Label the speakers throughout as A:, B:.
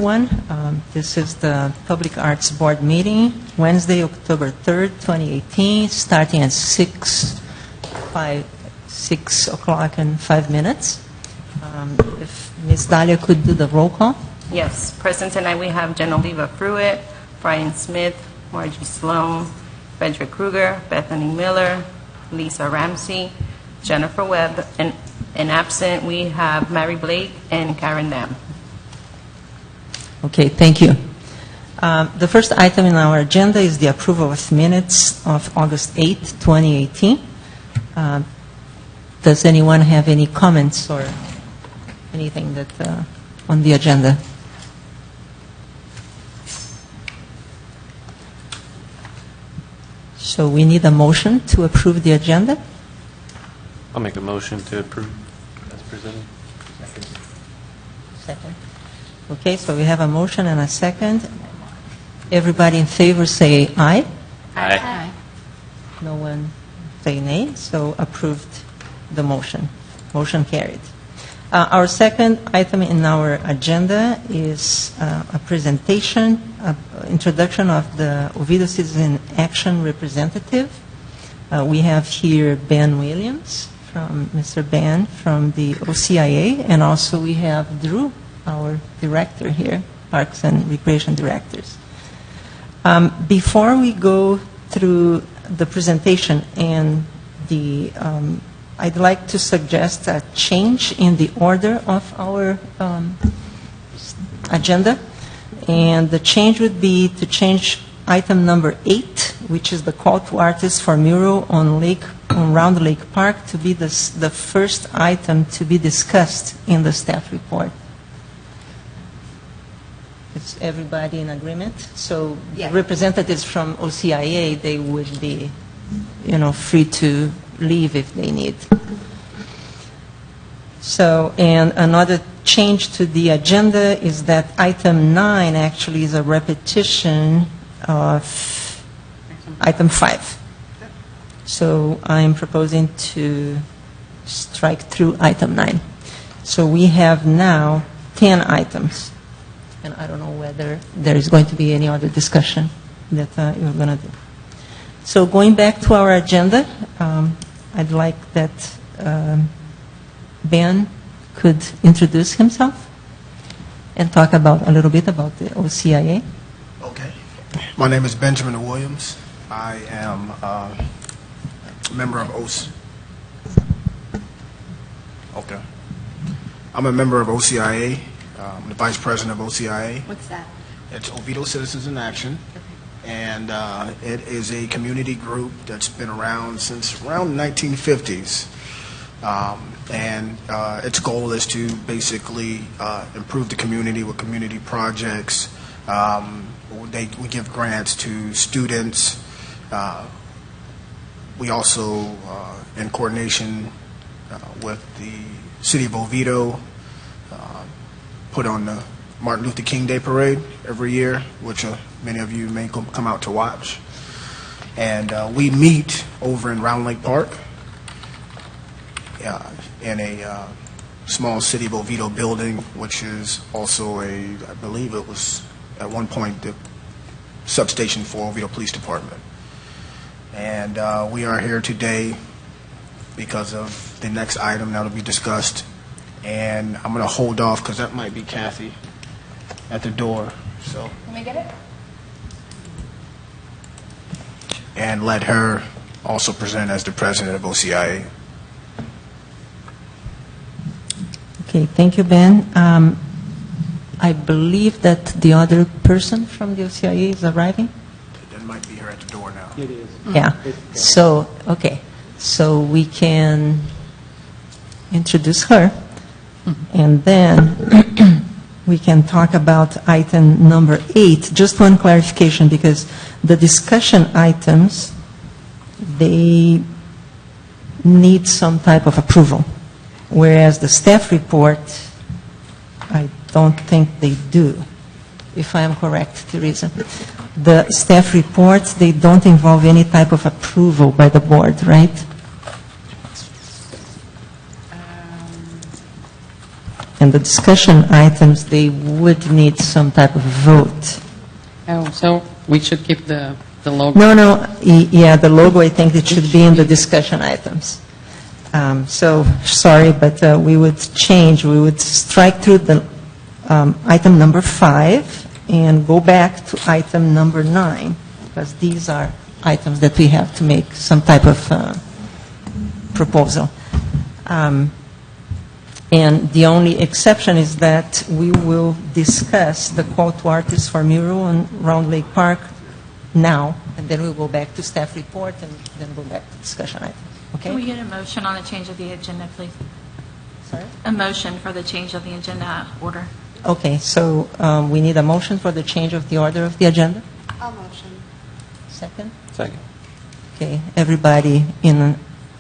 A: one. This is the Public Arts Board meeting, Wednesday, October 3rd, 2018, starting at 6 o'clock and 5 minutes. If Ms. Dahlia could do the roll call.
B: Yes, present tonight we have Genoveva Pruitt, Brian Smith, Margie Sloan, Frederick Kruger, Bethany Miller, Lisa Ramsey, Jennifer Webb, and absent we have Mary Blake and Karen Dam.
A: Okay, thank you. The first item in our agenda is the approval of minutes of August 8th, 2018. Does anyone have any comments or anything that on the agenda? So we need a motion to approve the agenda.
C: I'll make a motion to approve as presented.
A: Second. Okay, so we have a motion and a second. Everybody in favor say aye.
C: Aye.
A: No one say nay, so approved the motion. Motion carried. Our second item in our agenda is a presentation, introduction of the Oviedo Citizen Action representative. We have here Ben Williams, Mr. Ben from the OCIA, and also we have Drew, our director here, Parks and Recreation Directors. Before we go through the presentation and the I'd like to suggest a change in the order of our agenda, and the change would be to change item number 8, which is the call to artists for mural on Round Lake Park, to be the first item to be discussed in the staff report. Is everybody in agreement? So representatives from OCIA, they would be, free to leave if they need. So, and another change to the agenda is that item 9 actually is a repetition of item 5. So I'm proposing to strike through item 9. So we have now 10 items. And I don't know whether there is going to be any other discussion that you're going to do. So going back to our agenda, I'd like that Ben could introduce himself and talk a little bit about the OCIA.
D: Okay. My name is Benjamin Williams. I am a member of Okay. I'm a member of OCIA. I'm the vice president of OCIA.
E: What's that?
D: It's Oviedo Citizens in Action. And it is a community group that's been around since around the 1950s. And its goal is to basically improve the community with community projects. We give grants to students. We also, in coordination with the city of Oviedo, put on the Martin Luther King Day Parade every year, which many of you may come out to watch. And we meet over in Round Lake Park in a small City of Oviedo building, which is also I believe it was at one point the substation for Oviedo Police Department. And we are here today because of the next item that will be discussed. And I'm going to hold off because that might be Kathy at the door. So.
E: Can we get it?
D: And let her also present as the president of OCIA.
A: Okay, thank you, Ben. I believe that the other person from the OCIA is arriving.
D: That might be her at the door now.
C: It is.
A: Yeah. So, okay. So we can introduce her, and then we can talk about item number 8. Just one clarification, because the discussion items, they need some type of approval, whereas the staff report, I don't think they do, if I am correct, Teresa. The staff reports, they don't involve any type of approval by the board, right? And the discussion items, they would need some type of vote.
E: Oh, so we should keep the logo?
A: No, yeah, the logo, I think it should be in the discussion items. So, sorry, but we would strike through the item number 5 and go back to item number 9, because these are items that we have to make some type of proposal. And the only exception is that we will discuss the call to artists for mural on Round Lake Park now, and then we'll go back to staff report and then go back to discussion items.
F: Can we
A: Okay?
F: get a motion on the change of the agenda, please?
A: Sorry?
F: A motion for the change of the agenda order.
A: Okay, so we need a motion for the change of the order of the agenda?
G: I'll motion.
A: Second?
C: Second.
A: Okay, everybody in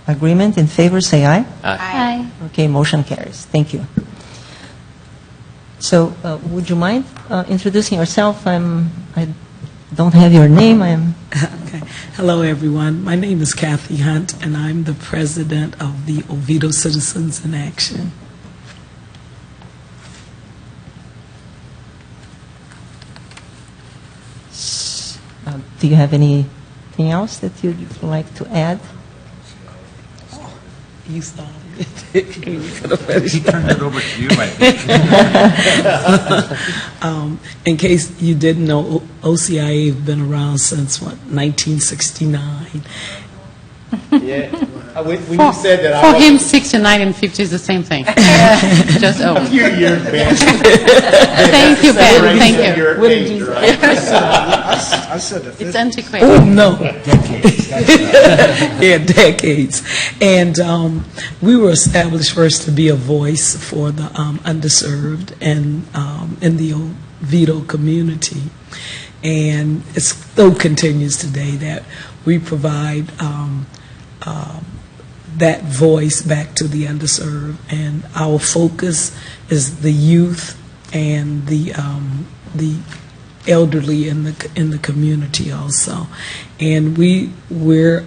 A: agreement, in favor, say aye.
F: Aye.
A: Okay, motion carries. Thank you. So, would you mind introducing yourself? I don't have your name.
H: Okay. Hello, everyone. My name is Kathy Hunt, and I'm the president of the Oviedo Citizens in Action.
A: Do you have anything else that you'd like to add?
H: You started it. You could have finished.
I: He turned it over to you, I think.
H: In case you didn't know, OCIA have been around since, 1969.
J: Yeah. When you said that,
E: For him, 69 and 50 is the same thing. Just over.
J: few years back.
E: Thank you, Ben. Thank you.
J: Your age, right?
D: I said the
E: It's
D: 50.
E: antiquated.
H: Oh, no. Yeah, decades. And we were established first to be a voice for the underserved and in the Oviedo community. And it still continues today that we provide that voice back to the underserved. And our focus is the youth and the elderly in the community also. And we're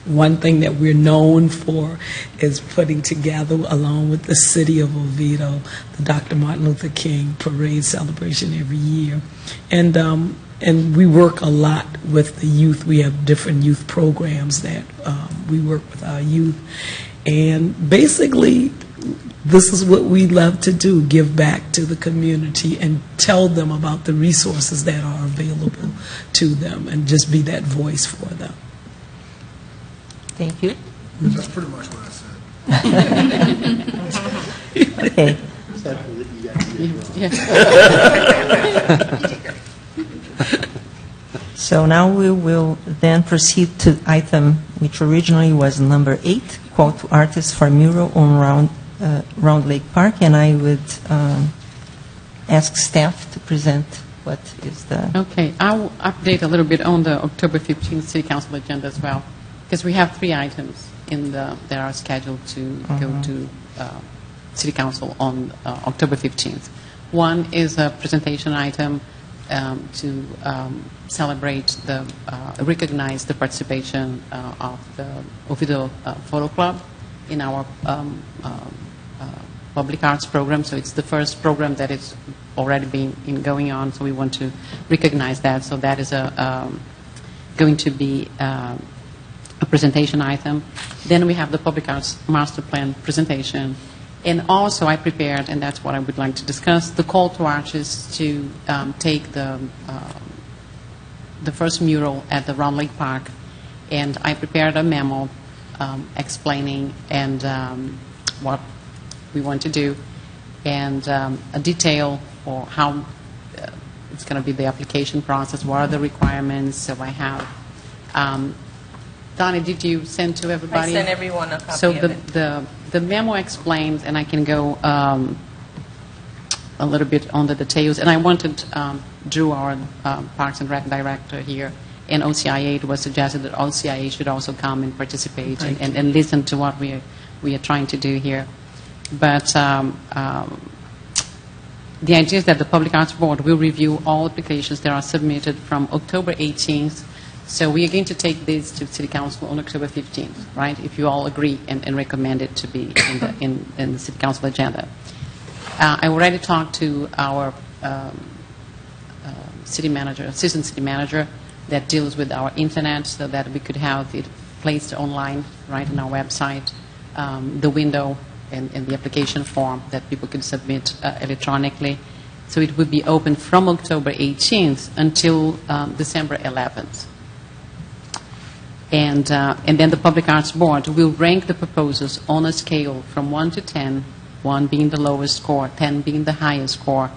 H: one thing that we're known for is putting together, along with the city of Oviedo, the Dr. Martin Luther King Parade celebration every year. And we work a lot with the youth. We have different youth programs that we work with our youth. And basically, this is what we love to do, give back to the community and tell them about the resources that are available to them and just be that voice for them.
A: Thank you.
D: That's pretty much what I said.
A: Okay. So now we will then proceed to item which originally was number 8, call to artists for mural on Round Lake Park, and I would ask staff to present what is the...
E: Okay, I will update a little bit on the October 15th City Council agenda as well, because we have 3 items that are scheduled to go to City Council on October 15th. One is a presentation item to celebrate recognize the participation of the Oviedo Photo Club in our public arts program. So it's the first program that is already been going on, so we want to recognize that. So that is going to be a presentation item. Then we have the public arts master plan presentation. And also I prepared, and that's what I would like to discuss, the call to artists to take the first mural at the Round Lake Park. And I prepared a memo explaining and what we want to do, and a detail for how it's going to be the application process, what are the requirements. So I have... Donnie, did you send to everybody?
B: I sent everyone a copy
E: So
B: of it.
E: the memo explains, and I can go a little bit on the details. And I wanted Drew, our Parks and Rec director here, and OCIA. It was suggested that OCIA should also come and participate and listen to what we are trying to do here. But the idea is that the Public Arts Board will review all applications that are submitted from October 18th. So we are going to take this to City Council on October 15th, right? If you all agree and recommend it to be in the City Council agenda. I already talked to our city manager, assistant city manager, that deals with our internet, so that we could have it placed online right on our website, the window and the application form that people could submit electronically. So it would be open from October 18th until December 11th. And then the Public Arts Board will rank the proposals on a scale from 1 to 10, 1 being the lowest score, 10 being the highest score,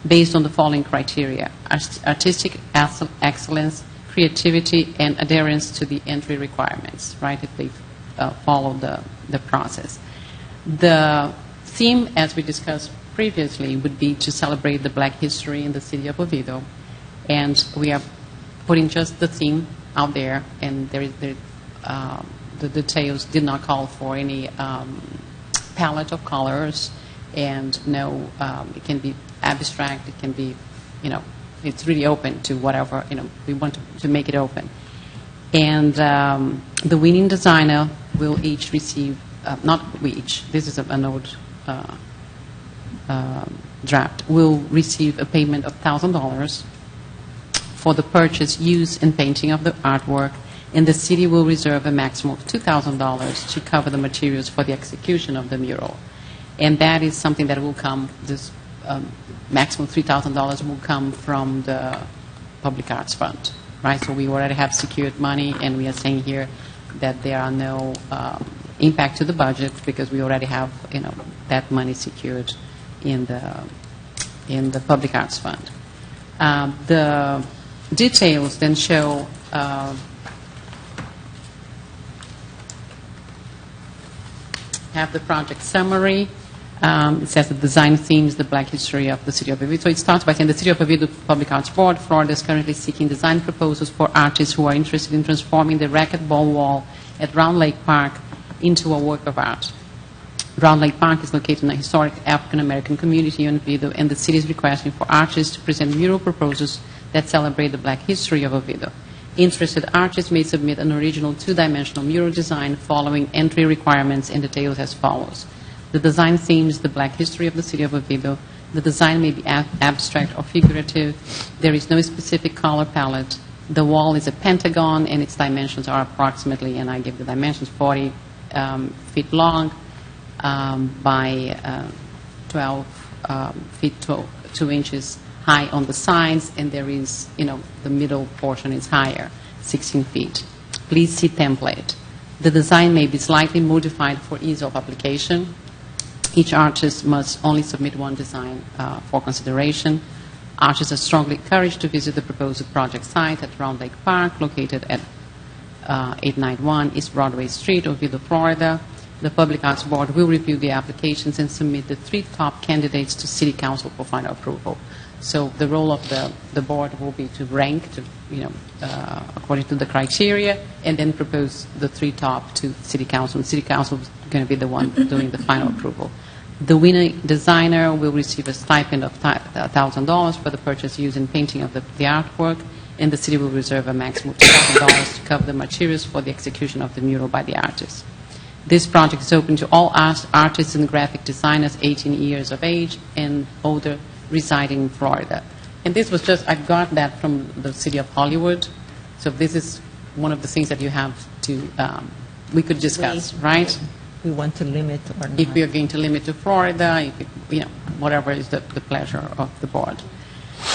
E: based on the following criteria: artistic excellence, creativity, and adherence to the entry requirements, right, if they follow the process. The theme, as we discussed previously, would be to celebrate the Black history in the city of Oviedo, and we are putting just the theme out there, and the details did not call for any palette of colors, and no, it can be abstract, it can be, it's really open to whatever, we want to make it open. And the winning designer will each receive, not we each, this is an old draft, will receive a payment of $1,000 for the purchase, use, and painting of the artwork, and the city will reserve a maximum of $2,000 to cover the materials for the execution of the mural. And that is something that will come, this maximum $3,000 will come from the Public Arts Fund, right? So we already have secured money, and we are saying here that there are no impact to the budget because we already have, that money secured in the Public Arts Fund. The details then show have the project summary. It says the design themes, the Black history of the city of Oviedo. So it starts by saying the City of Oviedo Public Arts Board, Florida, is currently seeking design proposals for artists who are interested in transforming the racquetball wall at Round Lake Park into a work of art. Round Lake Park is located in a historic African-American community in Oviedo, and the city is requesting for artists to present mural proposals that celebrate the Black history of Oviedo. Interested artists may submit an original two-dimensional mural design following entry requirements and details as follows. The design themes the Black history of the city of Oviedo. The design may be abstract or figurative. There is no specific color palette. The wall is a pentagon, and its dimensions are approximately, and I give the dimensions, 40 feet long by 12 feet 2 inches high on the sides, and there is, the middle portion is higher, 16 feet. Please see template. The design may be slightly modified for ease of application. Each artist must only submit one design for consideration. Artists are strongly encouraged to visit the proposed project site at Round Lake Park, located at 891 East Broadway Street, Oviedo, Florida. The Public Arts Board will review the applications and submit the 3 top candidates to City Council for final approval. So the role of the board will be to rank, according to the criteria, and then propose the 3 top to City Council. And City Council is going to be the one doing the final approval. The winning designer will receive a stipend of $1,000 for the purchase, use, and painting of the artwork, and the city will reserve a maximum of $2,000 to cover the materials for the execution of the mural by the artist. This project is open to all artists and graphic designers 18 years of age and older, residing in Florida. And this was just, I got that from the city of Hollywood. So this is one of the things that you have to, we could discuss, right?
A: We want to limit or not.
E: If we are going to limit to Florida, whatever is the pleasure of the board.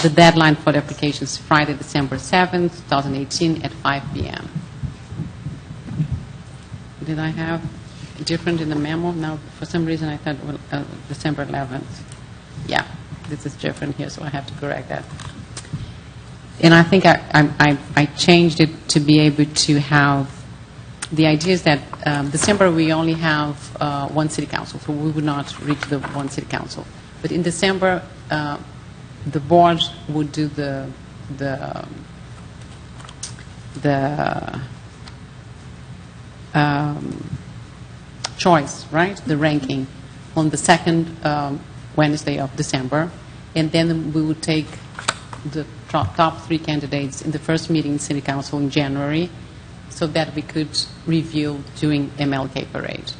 E: The deadline for the application is Friday, December 7th, 2018 at 5 p.m. Did I have different in the memo? No, for some reason I thought December 11th. Yeah, this is different here, so I have to correct that. And I think I changed it to be able to have, the idea is that December we only have one city council, so we would not reach the one city council. But in December, the board would do the choice, right? The ranking on the second Wednesday of December, and then we would take the top 3 candidates in the first meeting in City Council in January, so that we could review during MLK Parade.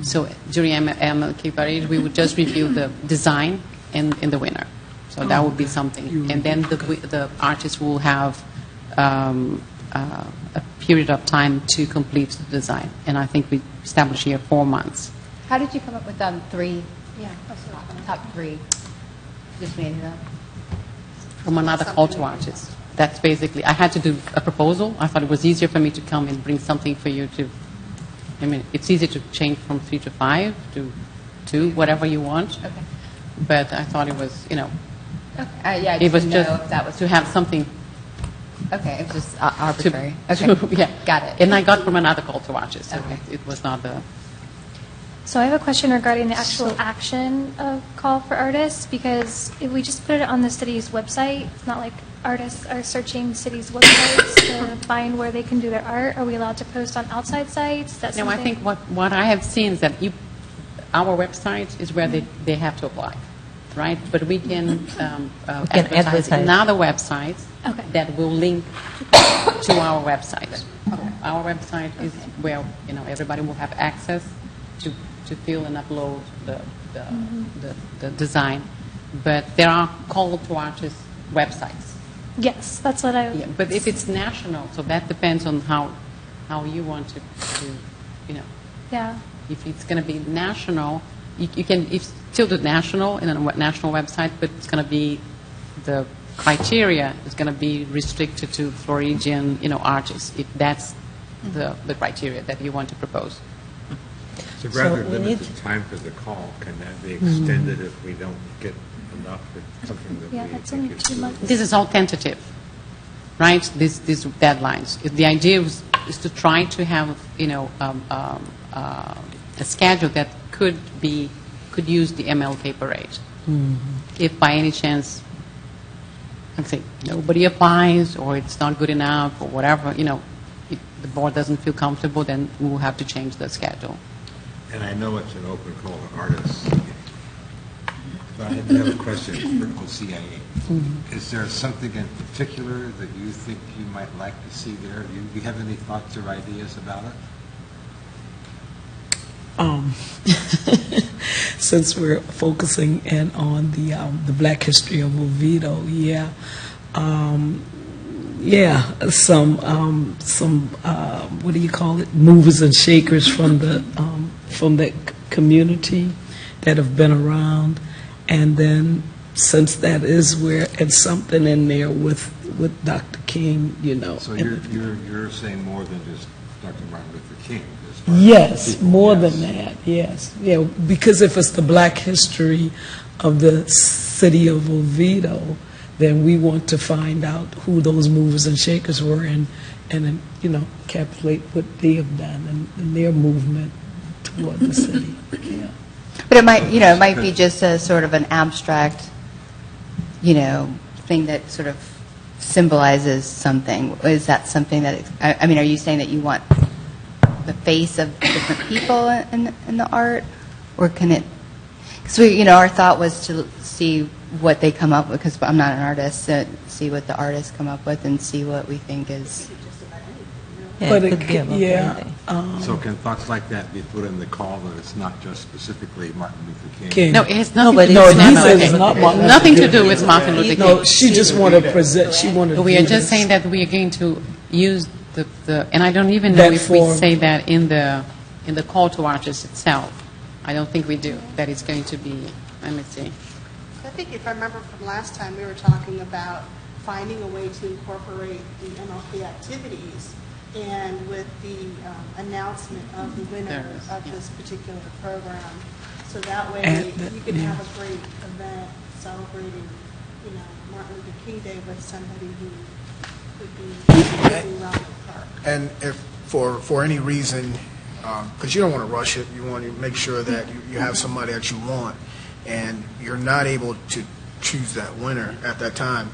E: So during MLK Parade, we would just review the design and the winner. So that would be something. And then the artist will have a period of time to complete the design. And I think we established here 4 months.
G: How did you come up with three? Yeah, top three. Just made it up.
E: From another call to artists. That's basically, I had to do a proposal. I thought it was easier for me to come and bring something for you to, I mean, it's easy to change from 3 to 5 to 2, whatever you want.
G: Okay.
E: But I thought it was,
G: Okay. Yeah, I
E: it was
G: didn't
E: just
G: know if that was
E: to have something
G: Okay, it was just arbitrary.
E: yeah.
G: Got it.
E: And I got from another call to artists. So
G: Okay.
E: it was not the.
K: So I have a question regarding the actual action of Call for Artists, because if we just put it on the city's website, it's not like artists are searching cities' websites to find where they can do their art. Are we allowed to post on outside sites? That's
E: No, I think what I have seen is that our website is where they have to apply, right? But we can advertise in other websites
K: Okay.
E: that will link to our website. Our website is where everybody will have access to fill and upload the design. But there are call to artists websites.
K: Yes, that's what I.
E: Yeah, but if it's national, so that depends on how you want to
K: Yeah.
E: If it's going to be national, you can still do national in a national website, but it's going to be the criteria is going to be restricted to Floridian artists if that's the criteria that you want to propose.
I: So rather
A: we
I: than
A: need-
I: the time for the call, can that be extended if we don't get enough or something that
K: Yeah,
I: we
K: that's
I: think
K: only
I: is
K: 2 months.
E: This is all tentative, right? These deadlines. The idea is to try to have a schedule that could use the MLK parade. If by any chance, let's say nobody applies or it's not good enough or whatever, if the board doesn't feel comfortable, then we will have to change the schedule.
I: And I know it's an open call to artists. But I do have a question for OCIA. Is there something in particular that you think you might like to see there? Do you have any thoughts or ideas about it?
H: Since we're focusing in on the Black history of Oviedo, some what do you call it? Movers and shakers from that community that have been around, and then since that is where it's something in there with Dr. King,
I: So
H: and-
I: you're saying more than just Dr. Martin Luther King?
H: Yes, more than that, yes. Because if it's the Black history of the city of Oviedo, then we want to find out who those movers and shakers were and encapsulate what they have done and their movement toward the city. Yeah.
G: But it might be just a sort of an abstract, thing that sort of symbolizes something. Is that something that, are you saying that you want the face of different people in the art? Or can it, because our thought was to see what they come up with, because I'm not an artist, to see what the artists come up with and see what we think is.
A: Yeah,
H: But
A: it
H: it
A: could be
H: could-
A: about
H: yeah.
A: anything.
I: So can thoughts like that be put in the call that it's not just specifically Martin Luther King?
H: King.
E: No, it has nothing
A: but
E: to do
H: No,
E: with
H: he
E: Martin
H: says
E: Luther
H: it's
E: King.
H: not Martin Luther
E: Nothing to
H: King.
E: do with Martin Luther King.
H: No, she just wanted to present, she wanted to
E: We
H: do
E: are just
H: this.
E: saying that we are going to use the and I don't even know
H: That
E: if we
H: form.
E: say that in the call to artists itself. I don't think we do. That it's going to be, let me see.
L: I think if I remember from last time, we were talking about finding a way to incorporate the MLK activities, and with the announcement of the winner
E: There it is,
L: of
E: yeah.
L: this particular program. So that way,
H: And
L: you could
H: yeah.
L: have a great event celebrating, Martin Luther King Day with somebody who would be using around the park.
D: And if for any reason, because you don't want to rush it, you want to make sure that you have somebody that you want, and you're not able to choose that winner at that time,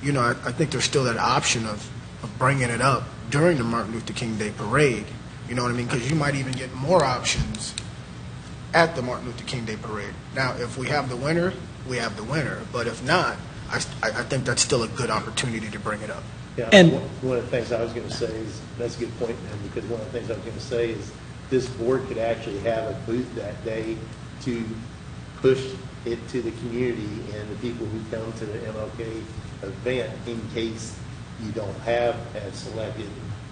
D: I think there's still that option of bringing it up during the Martin Luther King Day parade. You know what I mean? Because you might even get more options at the Martin Luther King Day parade. Now, if we have the winner, we have the winner. But if not, I think that's still a good opportunity to bring it up.
J: Yeah,
H: And-
J: one of the things I was going to say is, that's a good point, man, because one of the things I was going to say is, this board could actually have a booth that day to push it to the community and the people who come to the MLK event in case you don't have a selected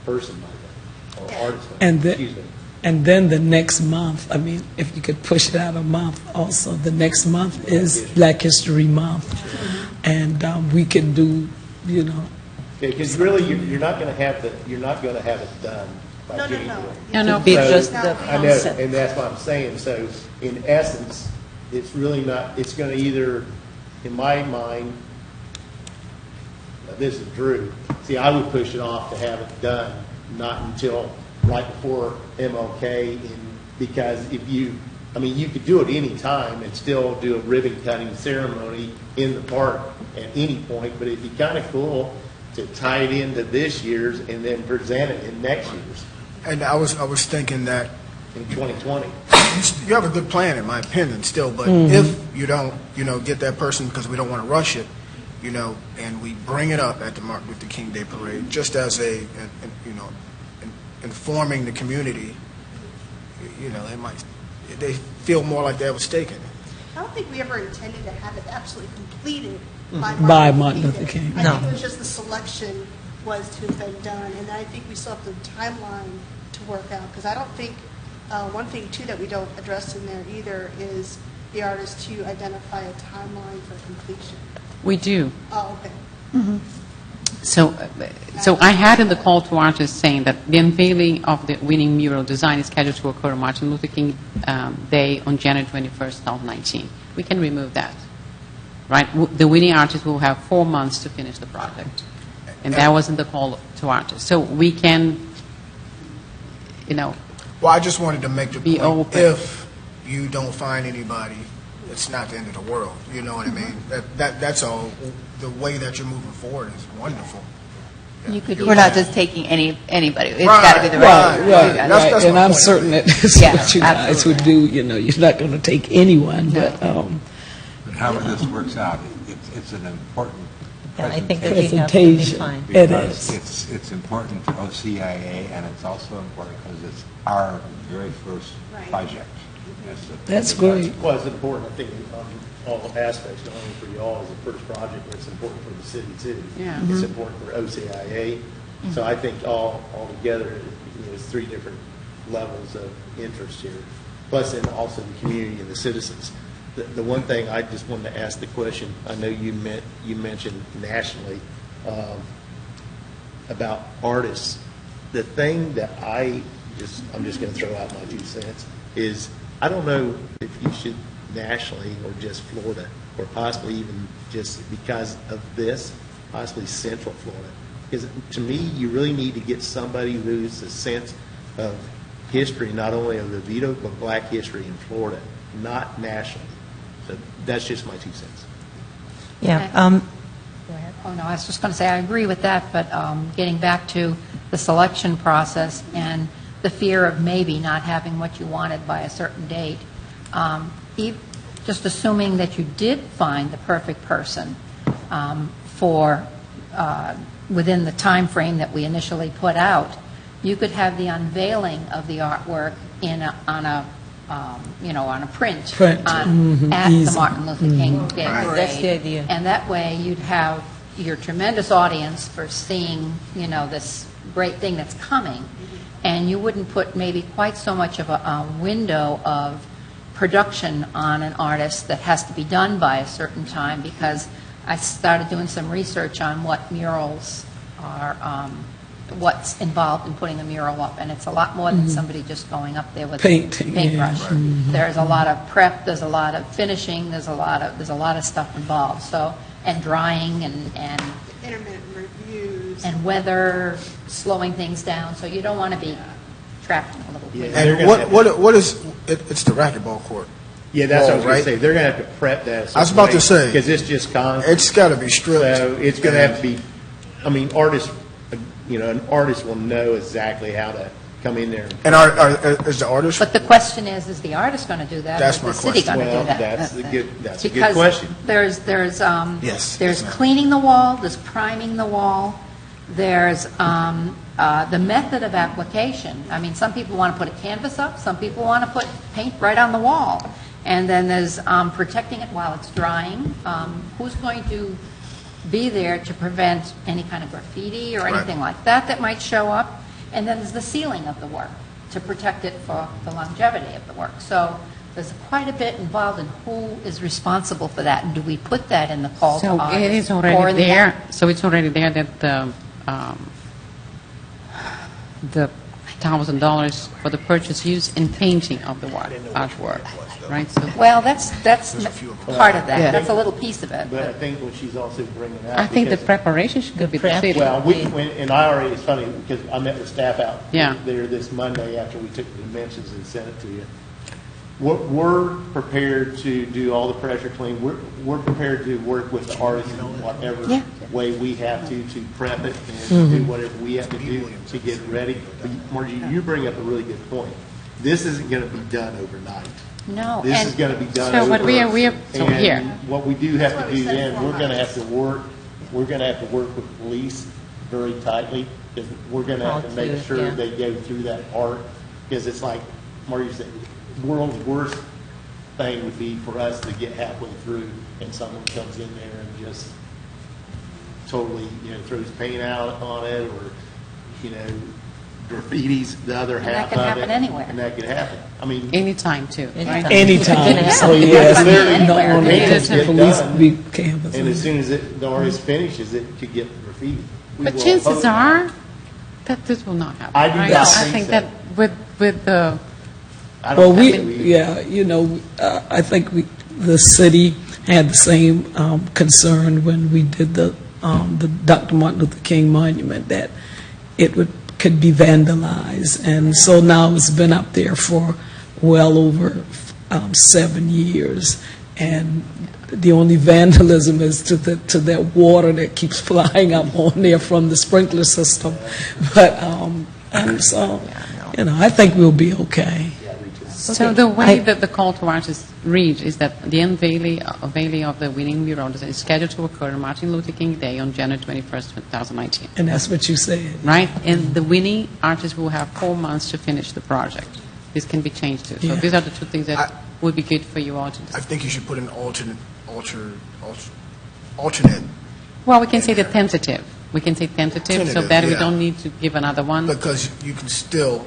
J: person by then, or artist by
H: And
J: then,
H: the-
J: excuse me.
H: And then the next month, I mean, if you could push it out a month also, the next month is Black History Month. And we can do, you know,
J: Because really, you're not going to have it done by
L: No, no,
J: January.
L: no.
E: No, no.
A: Be
J: So-
A: just the
J: I know,
A: concept.
J: and that's what I'm saying. So in essence, it's really not, it's going to either, in my mind, this is Drew, see, I would push it off to have it done, not until right before MLK, because if you, I mean, you could do it any time and still do a ribbon cutting ceremony in the park at any point, but it'd be kind of cool to tie it into this year's and then present it in next year's,
D: And I was thinking that
J: in 2020.
D: you have a good plan, in my opinion, still, but if you don't, get that person, because we don't want to rush it, and we bring it up at the Martin Luther King Day Parade, just as informing the community, they feel more like they were mistaken.
L: I don't think we ever intended to have it absolutely completed
H: By Martin Luther King.
L: I
A: No.
L: think it was just the selection was to have been done, and I think we still have the timeline to work out, because I don't think, one thing too that we don't address in there either is the artist to identify a timeline for completion.
E: We do.
L: Oh, okay.
E: So I had in the call to artists saying that the unveiling of the winning mural design is scheduled to occur on Martin Luther King Day on January 21st, 2019. We can remove that, right? The winning artist will have 4 months to finish the project. And that wasn't the call to artists. So we can,
D: Well, I just wanted to make the
E: Be
D: point,
E: open.
D: if you don't find anybody, it's not the end of the world, you know what I mean? That's all. The way that you're moving forward is wonderful.
G: We're not just taking anybody. It's got to be the right.
H: right.
D: That's
H: And
D: my
H: I'm
D: point.
H: certain that that's
G: Yeah,
H: what you guys
G: absolutely.
H: would do. You're not going to take anyone, but
I: But however this works out, it's an important
A: Yeah, I think that
I: presentation.
A: we have to
H: Presentation.
A: define.
H: It
I: Because
H: is.
I: it's important to OCIA, and it's also important because it's our very first
L: Right.
I: project.
H: That's great.
J: Well, it's important, I think, on all aspects, not only for y'all as a first project, but it's important for the city too.
E: Yeah.
J: It's important for OCIA. So I think all together, it's 3 different levels of interest here. Plus, then also the community and the citizens. The one thing I just wanted to ask the question, I know you mentioned nationally about artists. The thing that I'm just going to throw out my 2 cents is, I don't know if you should nationally or just Florida, or possibly even just because of this, possibly Central Florida. Because to me, you really need to get somebody who's a sense of history, not only of the Vito, but Black history in Florida, not nationally. So that's just my 2 cents.
A: Yeah,
M: Go ahead. Oh, no, I was just going to say, I agree with that, but getting back to the selection process and the fear of maybe not having what you wanted by a certain date, just assuming that you did find the perfect person for within the time frame that we initially put out, you could have the unveiling of the artwork on a print,
H: Print.
M: at the
H: Easy.
M: Martin Luther King Day Parade.
A: That's the idea.
M: And that way, you'd have your tremendous audience for seeing, this great thing that's coming, and you wouldn't put maybe quite so much of a window of production on an artist that has to be done by a certain time, because I started doing some research on what murals are, what's involved in putting a mural up, and it's a lot more than somebody just going up there with
H: Painting,
M: a paintbrush.
H: yeah.
M: There's a lot of prep, there's a lot of finishing, there's a lot of stuff involved. So, and drying and
L: Intermittent reviews.
M: weather, slowing things down. So you don't want to be trapped in a little place.
J: They're
D: And
J: gonna
D: what is, it's the racquetball court.
J: Yeah, that's what I was
D: Wall,
J: going to
D: right?
J: say. They're going to have to prep that.
D: I was about to say.
J: Because it's just concrete.
D: It's got to be stripped.
J: So it's going to have to be, artists, an artist will know exactly how to come in there.
D: And is the artist?
M: But the question is the artist going to do that?
D: That's
M: or is
D: my
M: the city
D: question.
M: going to
J: Well,
M: do that?
J: that's a good
M: Because
J: question.
M: there's
D: Yes,
M: there's
D: ma'am.
M: cleaning the wall, there's priming the wall, There's the method of application. I mean, some people want to put a canvas up, some people want to put paint right on the wall. And then there's protecting it while it's drying. Who's going to be there to prevent any kind of graffiti or anything like that might show up? And then there's the sealing of the work to protect it for the longevity of the work. So there's quite a bit involved in who is responsible for that, and do we put that in the call to
E: So
M: artists?
E: it is
M: or
E: already
M: in the-
E: there. So it's already there that the $1,000 for the purchase, use, and painting of the artwork, right? So
M: Well, that's part of that.
E: Yeah.
M: That's a little piece of it.
J: But I think what she's also bringing out.
E: I think the
J: because-
E: preparation should be the
A: prep.
E: city.
J: Well, and I already, it's funny, because I met with staff out
E: Yeah.
J: there this Monday after we took the dimensions and sent it to you. We're prepared to do all the pressure clean. We're prepared to work with the artists in whatever
G: Yeah.
J: way we have to prep it and do whatever we have to do to get it ready. But Margie, you bring up a really good point. This isn't going to be done overnight.
M: No.
J: This
M: and
J: is going to be done
E: So
J: over.
E: what we are so
J: and
E: here.
J: what we do have
L: That's
J: to
L: why we
J: do
L: said
J: then, we're
L: 4
J: going to
L: months.
J: have to work, we're going to have to work with police very tightly, because we're going to have to
A: How
J: make
A: to,
J: sure
A: yeah.
J: they go through that art, because it's like Marty said, world's worst thing would be for us to get halfway through and someone comes in there and just totally, throws paint out on it, or, graffitis the other
M: And
J: half
M: that can
J: of
M: happen
J: it.
M: anywhere.
J: And that could happen. I mean,
E: Anytime, too, right?
H: Anytime, so yes,
J: Literally
H: not
J: anywhere.
H: only
J: They
H: does
J: just
H: the
J: get
H: police
J: done.
H: be canvassing.
J: and as soon as the artist finishes, it could get graffiti. We
E: But
J: will
E: chances
J: oppose that.
E: are that this will not happen.
J: I do
E: right?
J: not
E: I
J: think
E: think
J: so.
E: that with the
J: I
H: Well,
J: don't think
H: I think the city had the same concern when we did the Dr. Martin Luther King Monument, that it could be vandalized. And so now it's been up there for well over 7 years. And the only vandalism is to that water that keeps flying up on there from the sprinkler system. But, and so, I think we'll be okay.
E: So the way that the call to artists reads is that the unveiling of the winning mural is scheduled to occur on Martin Luther King Day on January 21st, 2019.
H: And that's what you said.
E: Right? And the winning artist will have 4 months to finish the project. This can be changed too. So
H: Yeah.
E: these are the two things that would be good for you all to
D: I
E: discuss.
D: think you should put an alternate.
E: Well, we can say the tentative. We can say tentative, so
D: Tentative,
E: that we
D: yeah.
E: don't need to give another one.
D: Because you can still,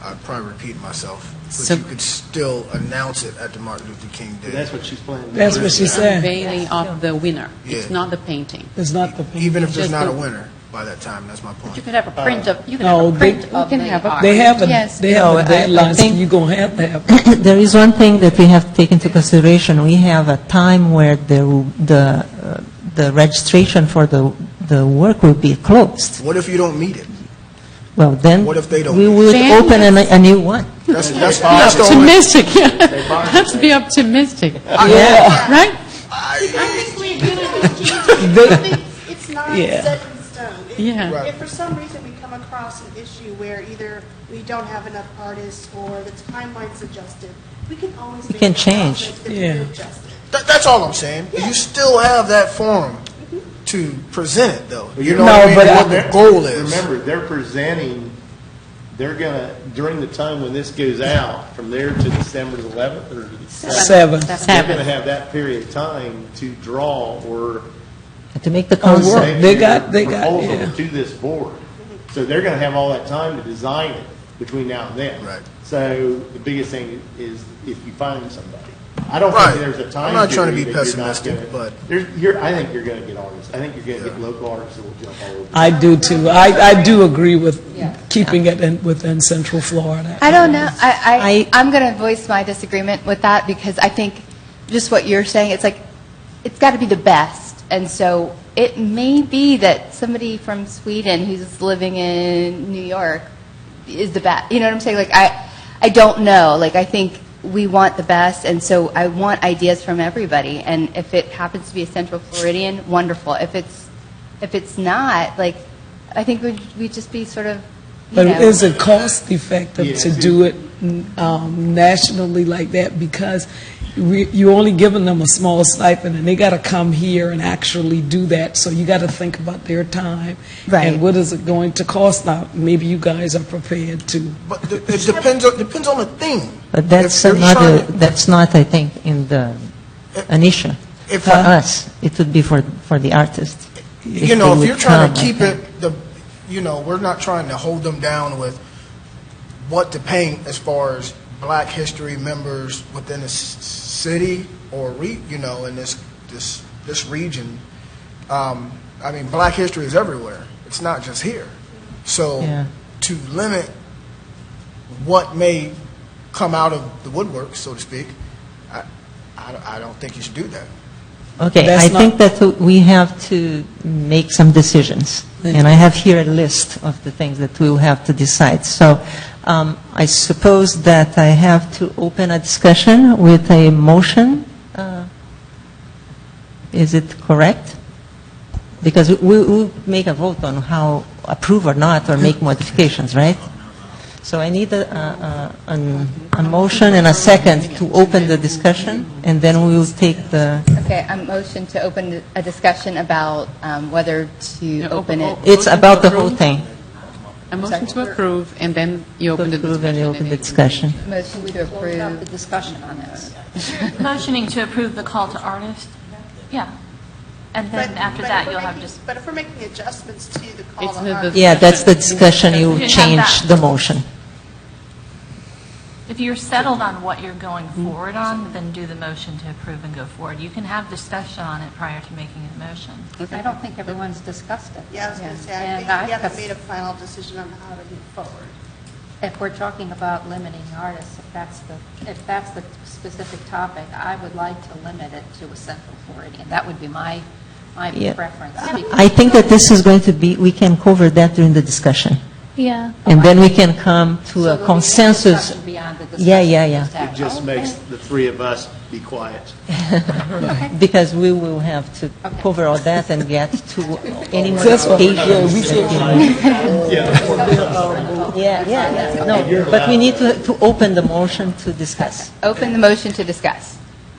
D: I'd probably repeat myself, but
E: So-
D: you could still announce it at the Martin Luther King Day.
J: that's what she's planning.
H: That's what she said.
E: Unveiling of the winner. It's
D: Yeah.
E: not the painting.
H: It's not the
D: Even if there's
E: Just
D: not a
E: the-
D: winner by that time, that's my point.
M: You could have a print of, you could
H: No,
M: have a print
H: they-
M: of
E: can
M: the
E: have a-
M: art.
H: They have a
G: Yes.
H: deadline, so
A: think-
H: you're going to have
A: There is one thing that we have to take into consideration. We have a time where the registration for the work will be closed.
D: What if you don't meet it?
A: Well, then
D: What if they don't
A: we
D: meet it?
A: would
E: Then-
A: open a new one.
D: That's
E: Be
D: the only.
E: optimistic. Let's be optimistic.
A: Yeah.
E: Right?
L: I think we agree with Keith. I think it's not
H: Yeah.
L: set in stone.
E: Yeah.
D: Right.
L: If for some reason we come across an issue where either we don't have enough artists or the timeline's adjusted, we can always make
A: can
L: the
A: change.
L: process to
H: Yeah.
L: be adjusted.
D: That's all I'm saying. You still have that forum to present it, though. You know
H: No,
D: what I mean?
H: but
D: What the goal is.
J: Remember, they're presenting, they're going to, during the time when this goes out, from there to December the 11th or the
H: 7.
J: they're going to have that period of time to draw or
A: To make the
H: Oh,
A: concept.
H: work.
J: make
H: They
J: your
H: got-
J: proposal
H: yeah.
J: to this board. So they're going to have all that time to design it between now and then.
D: Right.
J: So the biggest thing is if you find somebody. I don't
D: Right.
J: think there's a time.
D: I'm not trying to be
J: period that you're not
D: pessimistic,
J: gonna-
D: but-
J: I think you're going to get artists. I think you're going to get local artists that will jump all over.
H: I do too. I do agree with keeping it within Central Florida.
G: I don't know. I'm going to voice my disagreement with that because I think just what you're saying, it's like, it's got to be the best. And so it may be that somebody from Sweden who's living in New York is the best. You know what I'm saying? Like, I don't know. Like, I think we want the best, and so I want ideas from everybody. And if it happens to be a Central Floridian, wonderful. If it's not, like, I think we'd just be sort of
H: But
G: know.
H: is it cost effective to do it nationally like that? Because you're only giving them a small stipend, and they got to come here and actually do that. So you got to think about their time.
G: Right.
H: And what is it going to cost? Now, maybe you guys are prepared to.
D: But it depends on the theme.
A: But that's
D: If you're
A: another,
D: trying to-
A: that's not, I think, in an issue.
D: If
A: For
D: I-
A: us, it would be for the artist.
D: You know,
A: they
D: if you're
A: would
D: trying
A: come,
D: to
A: I
D: keep
A: think.
D: we're not trying to hold them down with what to paint as far as Black history members within a city or in this region. I mean, Black history is everywhere. It's not just here. So
A: Yeah.
D: to limit what may come out of the woodwork, so to speak, I don't think you should do that.
A: Okay,
H: That's
A: I
H: not-
A: think that we have to make some decisions, and I have here a list of the things that we will have to decide. So I suppose that I have to open a discussion with a motion. Is it correct? Because we'll make a vote on how approve or not, or make modifications, right? So I need a motion and a second to open the discussion, and then we will take the...
G: Okay, a motion to open a discussion about whether to open it.
A: It's about the whole thing.
E: A motion to approve, and then you open the
A: Approve and
E: discussion.
A: open the discussion.
G: Motion to
M: Close out the
G: approve.
M: discussion on this.
F: Motioning to approve the call to artists? Yeah. And then after that, you'll have just,
L: But if we're making adjustments to the call
E: It's
L: to
E: the-
L: artists.
A: Yeah, that's the discussion, you
F: You can have
A: change
F: that.
A: the motion.
F: if you're settled on what you're going forward on, then do the motion to approve and go forward. You can have discussion on it prior to making a motion.
M: I don't think everyone's discussed it.
L: Yeah, I was going to say, I
M: And
L: think
M: I-
L: we haven't made a final decision on how to move forward.
M: If we're talking about limiting artists, if that's the specific topic, I would like to limit it to a Central Floridian. That would be my
A: Yeah.
M: preference.
A: I think that this is going to be, we can cover that during the discussion,
K: Yeah.
A: and then we can come to
M: So
A: a
M: there'll be no
A: consensus.
M: discussion beyond the discussion
A: Yeah,
M: we
A: yeah.
M: just had.
J: It just makes the three of us be quiet.
A: Because we will have to cover all that and get to any
H: That's what-
A: modifications. Yeah, no, but we need to open the motion to discuss.
G: Open the motion to discuss.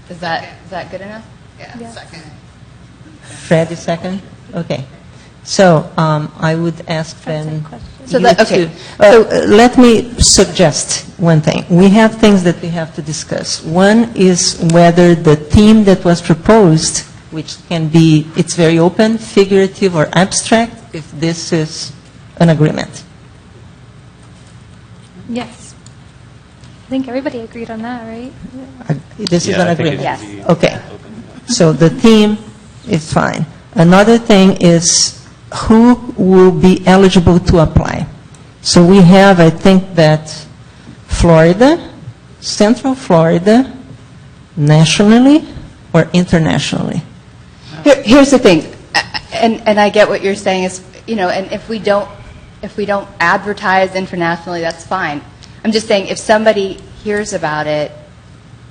G: Is that good enough?
A: Fred is second? Okay. So I would ask then
G: So
A: you
G: that- okay.
A: to, let me suggest one thing. We have things that we have to discuss. One is whether the theme that was proposed, which can be, it's very open, figurative or abstract, if this is an agreement.
K: Yes. I think everybody agreed on that, right?
A: This is
C: Yeah,
A: an
C: I think it
A: agreement?
C: should be
A: Okay.
C: open.
A: So the theme is fine. Another thing is who will be eligible to apply. So we have, I think that Florida, Central Florida, nationally or internationally.
G: Here's the thing, and I get what you're saying is, and if we don't advertise internationally, that's fine. I'm just saying, if somebody hears about it,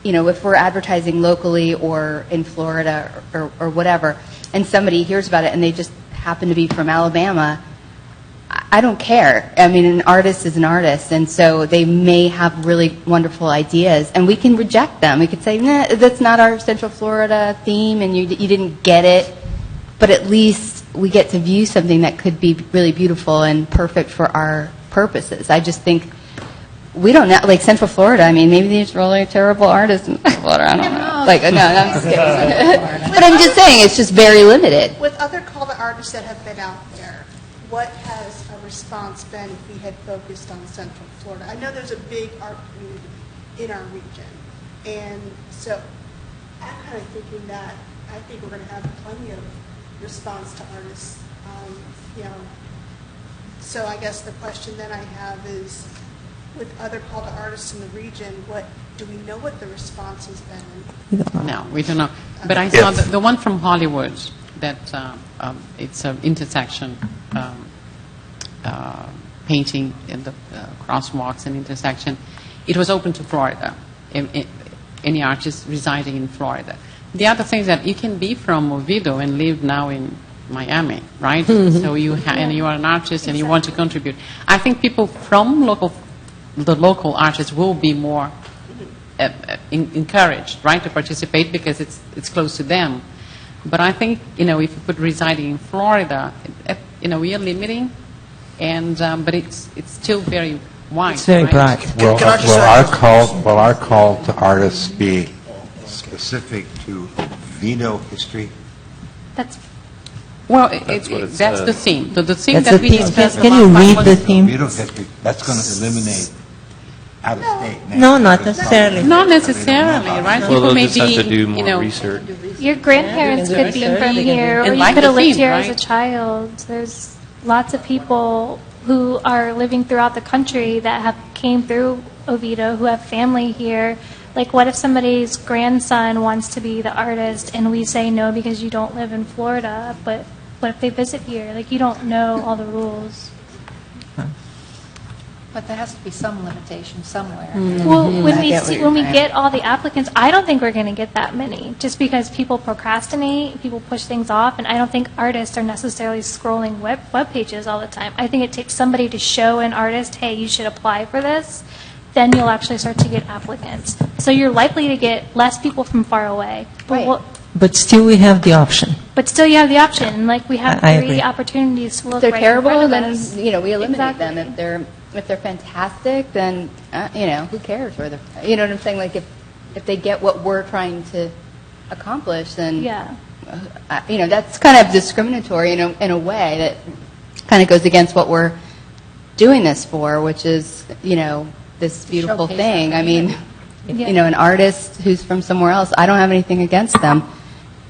G: if we're advertising locally or in Florida or whatever, and somebody hears about it and they just happen to be from Alabama, I don't care. I mean, an artist is an artist, and so they may have really wonderful ideas, and we can reject them. We could say, nah, that's not our Central Florida theme, and you didn't get it, but at least we get to view something that could be really beautiful and perfect for our purposes. I just think we don't know, like Central Florida, I mean, maybe these really terrible artists in Florida, I don't know. Like, no, I'm just kidding. But I'm just saying, it's just very limited.
L: With other call to artists that have been out there, what has a response been if we had focused on Central Florida? I know there's a big art community in our region, and so I'm kind of thinking that I think we're going to have plenty of response to artists. So I guess the question then I have is, with other call to artists in the region, do we know what the response has been?
E: No, we don't know. But I saw the one from Hollywood, that it's an intersection painting in the crosswalks and intersection. It was open to Florida, any artist residing in Florida. The other thing is that you can be from Oviedo and live now in Miami, right? So and you are an artist and you want to contribute. I think people from the local artists will be more encouraged, right, to participate because it's close to them. But I think, if you put residing in Florida, we are limiting, but it's still very wide.
A: It's very
E: right?
A: broad.
I: Will our call to artists be specific to Oviedo history?
K: That's
E: Well,
C: That's what it
E: that's the
C: says.
E: theme. The theme
A: That's
E: that
A: the
E: we
A: theme.
E: discussed.
A: Can you
E: about
A: read the
E: 500
A: theme?
I: Oviedo history, that's going to eliminate out-of-state.
A: No, not necessarily.
E: Not necessarily, right?
C: Well,
E: People
C: they'll
E: may
C: just have to
E: be,
C: do more research.
K: Your grandparents
A: You can
K: could
A: do
K: be
A: research,
K: from
A: you can
K: here,
A: do-
K: or
E: And
K: you
E: like
K: could have
E: the
K: lived
E: theme,
K: here as a
E: right?
K: child. There's lots of people who are living throughout the country that came through Oviedo, who have family here. Like, what if somebody's grandson wants to be the artist, and we say no because you don't live in Florida, but what if they visit here? Like, you don't know all the rules.
M: But there has to be some limitation somewhere.
K: Well, when
G: I
K: we
G: get what
K: see,
G: you're
K: when we
G: saying.
K: get all the applicants, I don't think we're going to get that many, just because people procrastinate, people push things off, and I don't think artists are necessarily scrolling web pages all the time. I think it takes somebody to show an artist, hey, you should apply for this, then you'll actually start to get applicants. So you're likely to get less people from far away.
M: Right.
A: But still, we have the option.
K: But still, you have the option. Like, we have
A: I
K: 3
A: agree.
K: opportunities to look
G: If they're
K: right
G: terrible,
K: in front
G: then,
K: of us.
G: we eliminate
K: Exactly.
G: them. If they're fantastic, then, who cares where they're, you know what I'm saying? Like, if they get what we're trying to accomplish, then,
K: Yeah.
G: That's kind of discriminatory in a way that kind of goes against what we're doing this for, which is, this beautiful
M: Showcase
G: thing.
M: our
G: I mean,
K: Yeah.
G: an artist who's from somewhere else, I don't have anything against them.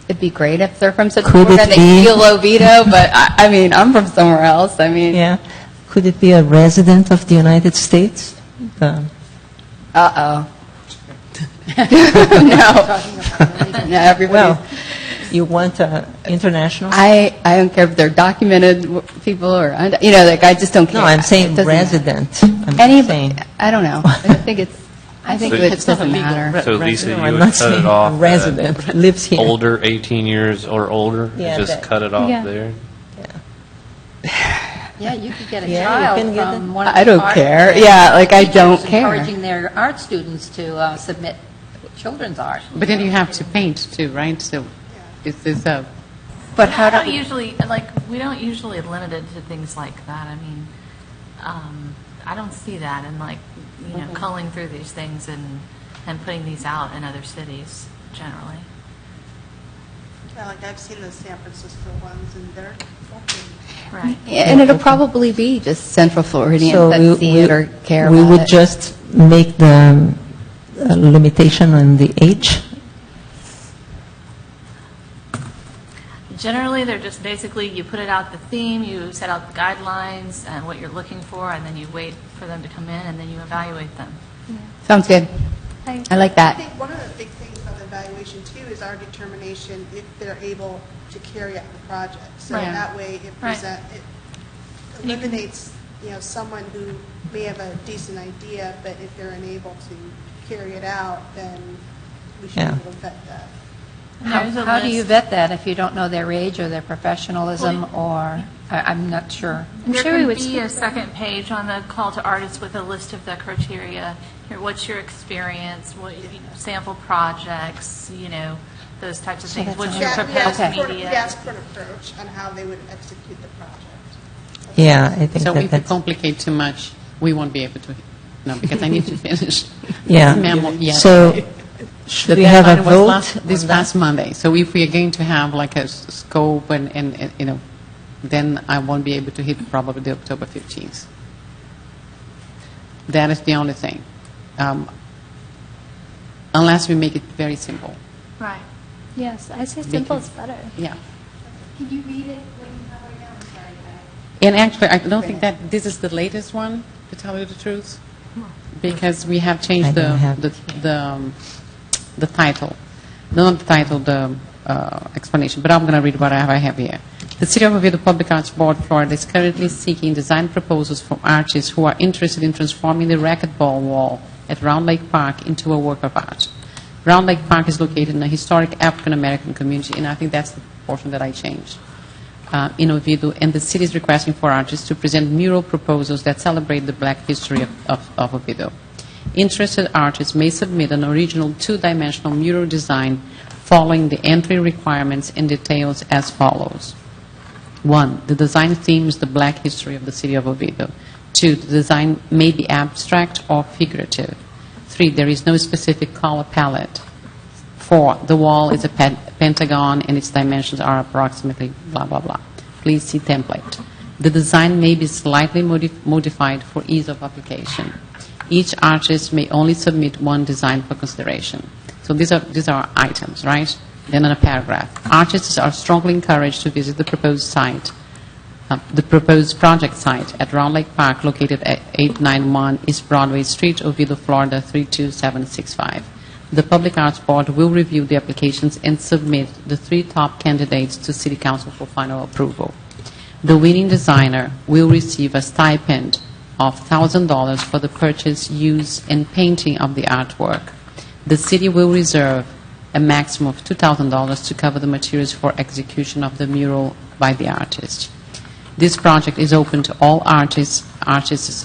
G: It'd be great if they're from such
A: Could
G: Florida
A: it
G: and they
A: be-
G: feel Oviedo, but I'm from somewhere else. I mean,
A: Yeah. Could it be a resident of the United States?
G: uh-oh. No, everybody.
A: Well, you want international?
G: I don't care if they're documented people or, I just don't care.
A: No, I'm saying
G: It doesn't matter.
A: resident. I'm
G: Any,
A: saying.
G: I don't know. I think it
E: it's not
G: doesn't
E: a legal
G: matter.
C: So Lisa,
A: No,
C: you
A: I'm
C: would
A: not
C: cut
A: saying
C: it off
A: a resident
C: at
A: lives here.
C: older, 18 years or older?
A: Yeah,
C: Just
A: that-
C: cut it off
K: Yeah.
C: there?
M: Yeah, you could get a
A: Yeah, you
M: child
A: can get
M: from
A: it.
M: one of
G: I
M: the
G: don't
M: art
G: care. Yeah, like, I don't
M: teachers
G: care.
M: encouraging their art students to submit children's art.
E: But then you have to paint too, right? So it's a...
G: But
F: I
G: how
F: don't
G: do,
F: usually, we don't usually limit it to things like that. I mean, I don't see that in culling through these things and putting these out in other cities generally.
L: Yeah, like I've seen the San Francisco ones, and they're fucking
F: Right.
G: and it'll probably be just Central Floridians
A: So
G: that see it or care
A: we
G: about
A: would
G: it.
A: just make the limitation on the age?
F: Generally, they're just basically, you put it out the theme, you set out the guidelines and what you're looking for, and then you wait for them to come in, and then you evaluate them.
G: Sounds good. I like
L: I
G: that.
L: think one of the big things about the evaluation too is our determination if they're able to carry out the project. So
F: Right.
L: that way it
F: Right.
L: it eliminates, someone who may have a decent idea, but if they're unable to carry it out, then we should
A: Yeah.
L: be able to vet that.
F: There's a
M: How do you
F: list.
M: vet that if you don't know their age or their professionalism, or, I'm not sure.
K: I'm
F: There
K: sure we
F: can
K: would
F: be a
K: speak-
F: second page on the call to artists with a list of the criteria. Here, what's your experience, sample projects, those types of things. What's your
L: Yeah,
F: proposed
L: we
F: media?
L: ask for an approach on how they would execute the project.
A: Yeah, I think
E: So if you
A: that's...
E: complicate too much, we won't be able to, no, because I need to finish.
A: Yeah.
E: this memo yet.
A: So
E: The
A: should we have a
E: deadline was
A: vote?
E: this
A: on that?
E: past Monday. So if we are going to have like a scope and then I won't be able to hit probably the October 15th. That is the only thing. Unless we make it very simple.
F: Right.
K: Yes, I say simple is better.
E: Yeah.
G: Can you read it when you have right now? I'm sorry.
E: And actually, I don't think that this is the latest one, to tell you the truth, because we have
A: I
E: changed
A: don't have
E: the title. Not the title, the explanation, but I'm going to read what I have here. The City of Oviedo Public Arts Board, Florida, is currently seeking design proposals from artists who are interested in transforming the racquetball wall at Round Lake Park into a work of art. Round Lake Park is located in a historic African-American community, and I think that's the portion that I changed. in Oviedo, and the city is requesting for artists to present mural proposals that celebrate the black history of Oviedo. Interested artists may submit an original two-dimensional mural design following the entry requirements and details as follows. 1. The design themes the black history of the city of Oviedo. 2. The design may be abstract or figurative. 3. There is no specific color palette. 4. The wall is a pentagon and its dimensions are approximately blah, blah, blah. Please see template. The design may be slightly modified for ease of application. Each artist may only submit one design for consideration. So these are items, right? Then in a paragraph. Artists are strongly encouraged to visit the proposed site, the proposed project site at Round Lake Park, located at 891 East Broadway Street, Oviedo, Florida 32765. The Public Arts Board will review the applications and submit the 3 top candidates to City Council for final approval. The winning designer will receive a stipend of $1,000 for the purchase, use, and painting of the artwork. The city will reserve a maximum of $2,000 to cover the materials for execution of the mural by the artist. This project is open to all artists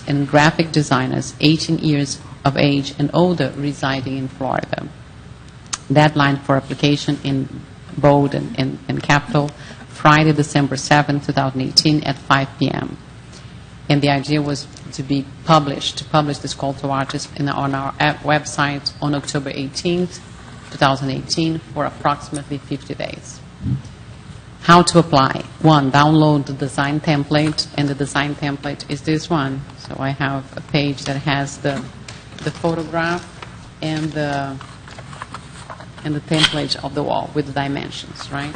E: and graphic designers 18 years of age and older residing in Florida. Deadline for application in bold and capital, Friday, December 7, 2018 at 5 p.m. And the idea was to publish this call to artists on our website on October 18th, 2018 for approximately 50 days. How to apply? 1, download the design template, and the design template is this one. So I have a page that has the photograph and the template of the wall with the dimensions, right?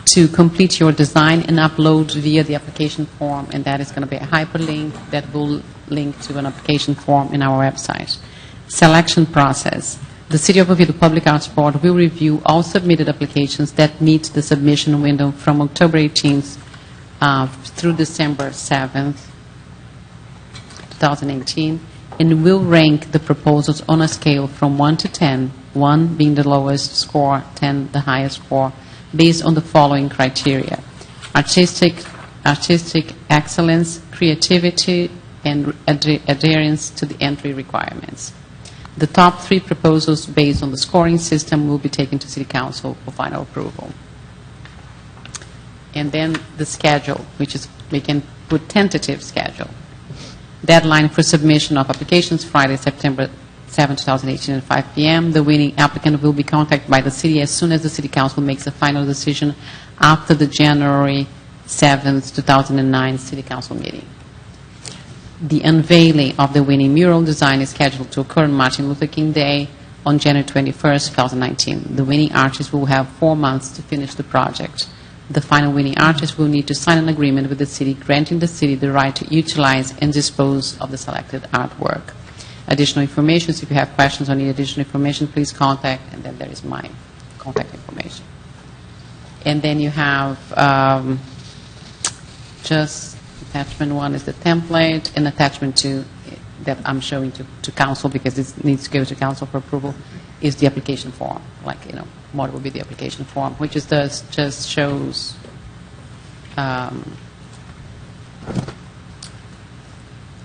E: To complete your design and upload via the application form, and that is going to be a hyperlink that will link to an application form in our website. Selection process. The City of Oviedo Public Arts Board will review all submitted applications that meet the submission window from October 18th through December 7th, 2018, and will rank the proposals on a scale from 1 to 10, 1 being the lowest score, 10 the highest score, based on the following criteria: artistic excellence, creativity, and adherence to the entry requirements. The top 3 proposals based on the scoring system will be taken to City Council for final approval. And then the schedule, which is, we can put tentative schedule. Deadline for submission of applications, Friday, September 7, 2018 at 5 p.m. The winning applicant will be contacted by the city as soon as the City Council makes a final decision after the January 7, 2009 City Council meeting. The unveiling of the winning mural design is scheduled to occur on Martin Luther King Day on January 21st, 2019. The winning artist will have 4 months to finish the project. The final winning artist will need to sign an agreement with the city granting the city the right to utilize and dispose of the selected artwork. Additional information, if you have questions or need additional information, please contact, and then there is my contact information. And then you have just attachment 1 is the template, and attachment 2 that I'm showing to council because this needs to go to council for approval is the application form. Like, what would be the application form, which just shows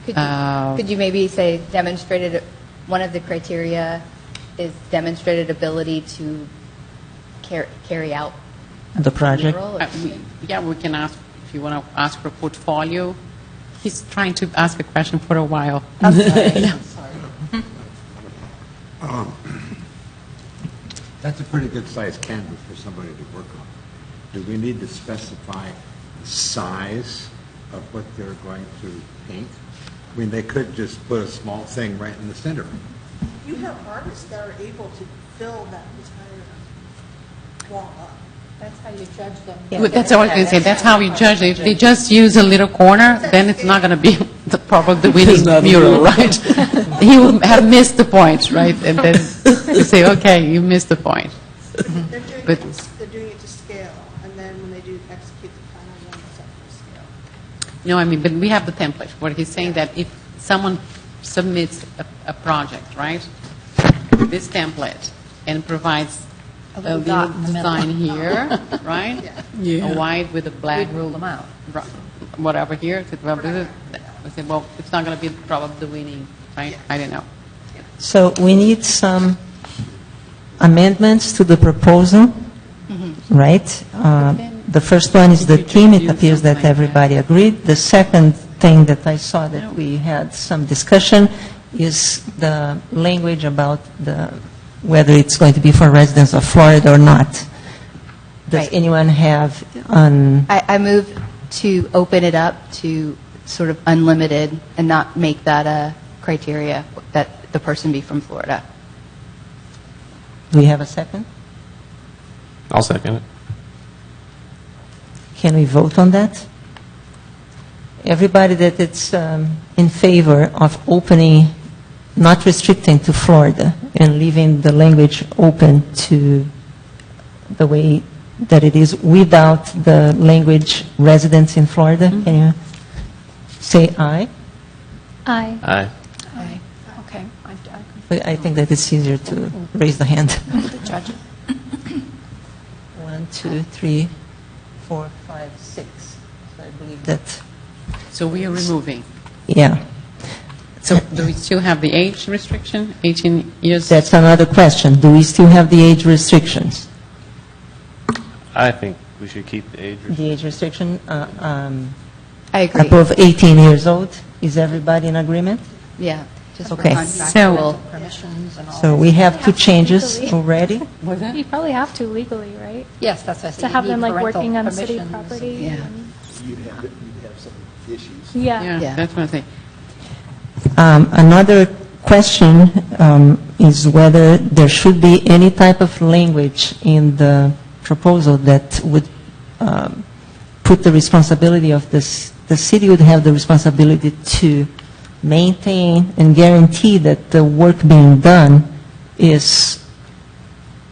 G: Could you maybe say demonstrated, one of the criteria is demonstrated ability to carry out
A: The project.
G: mural?
E: we can ask, if you want to ask for portfolio. He's trying to ask a question for a while.
G: I'm sorry.
I: That's a pretty good-sized canvas for somebody to work on. Do we need to specify the size of what they're going to paint? I mean, they could just put a small thing right in the center.
L: You have artists that are able to fill that entire wall up.
M: That's how you judge them.
E: That's what I was going to say. That's how we judge it. If they just use a little corner, then it's not going to be probably the winning mural, right? He will have missed the point, right? And then you say, okay, you missed the point.
L: They're doing it to scale, and then when they do execute the final one, it's up to scale.
E: No, I mean, but we have the template. What he's saying that if someone submits a project, right, with this template and provides
M: A little dot in the middle.
E: sign here, right?
H: Yeah.
E: A white with a black,
M: We'd rule them out.
E: whatever here. I said, well, it's not going to be probably the winning, right? I don't know.
A: So we need some amendments to the proposal, right? The first one is the theme. It appears that everybody agreed. The second thing that I saw that we had some discussion is the language about whether it's going to be for residents of Florida or not. Does
G: Right.
A: anyone have on?
G: I move to open it up to sort of unlimited and not make that a criteria that the person be from Florida.
A: Do we have a second?
C: I'll second it.
A: Can we vote on that? Everybody that it's in favor of opening, not restricting to Florida, and leaving the language open to the way that it is without the language residents in Florida, can you say aye?
K: Aye.
C: Aye.
M: Aye. Okay.
A: But I think that it's easier to raise the hand.
M: The judge.
A: 1, 2, 3, 4, 5, 6. So I believe that,
E: So we are removing.
A: yeah.
E: So do we still have the age restriction, 18 years?
A: That's another question. Do we still have the age restrictions?
C: I think we should keep the age restriction.
A: The age restriction
G: I agree.
A: above 18 years old? Is everybody in agreement?
G: Yeah, just for
A: Okay.
G: contractual.
M: Permissions and all.
A: So we have two changes already.
E: What's that?
K: You probably have to legally, right?
M: Yes, that's what I said.
K: To
M: You
K: have
M: need
K: them like
M: parental
K: working on city
M: permissions.
K: property.
G: Yeah.
K: and-
J: You'd have some issues.
K: Yeah.
E: Yeah, that's what I say.
A: Another question is whether there should be any type of language in the proposal that would put the responsibility of this, the city would have the responsibility to maintain and guarantee that the work being done is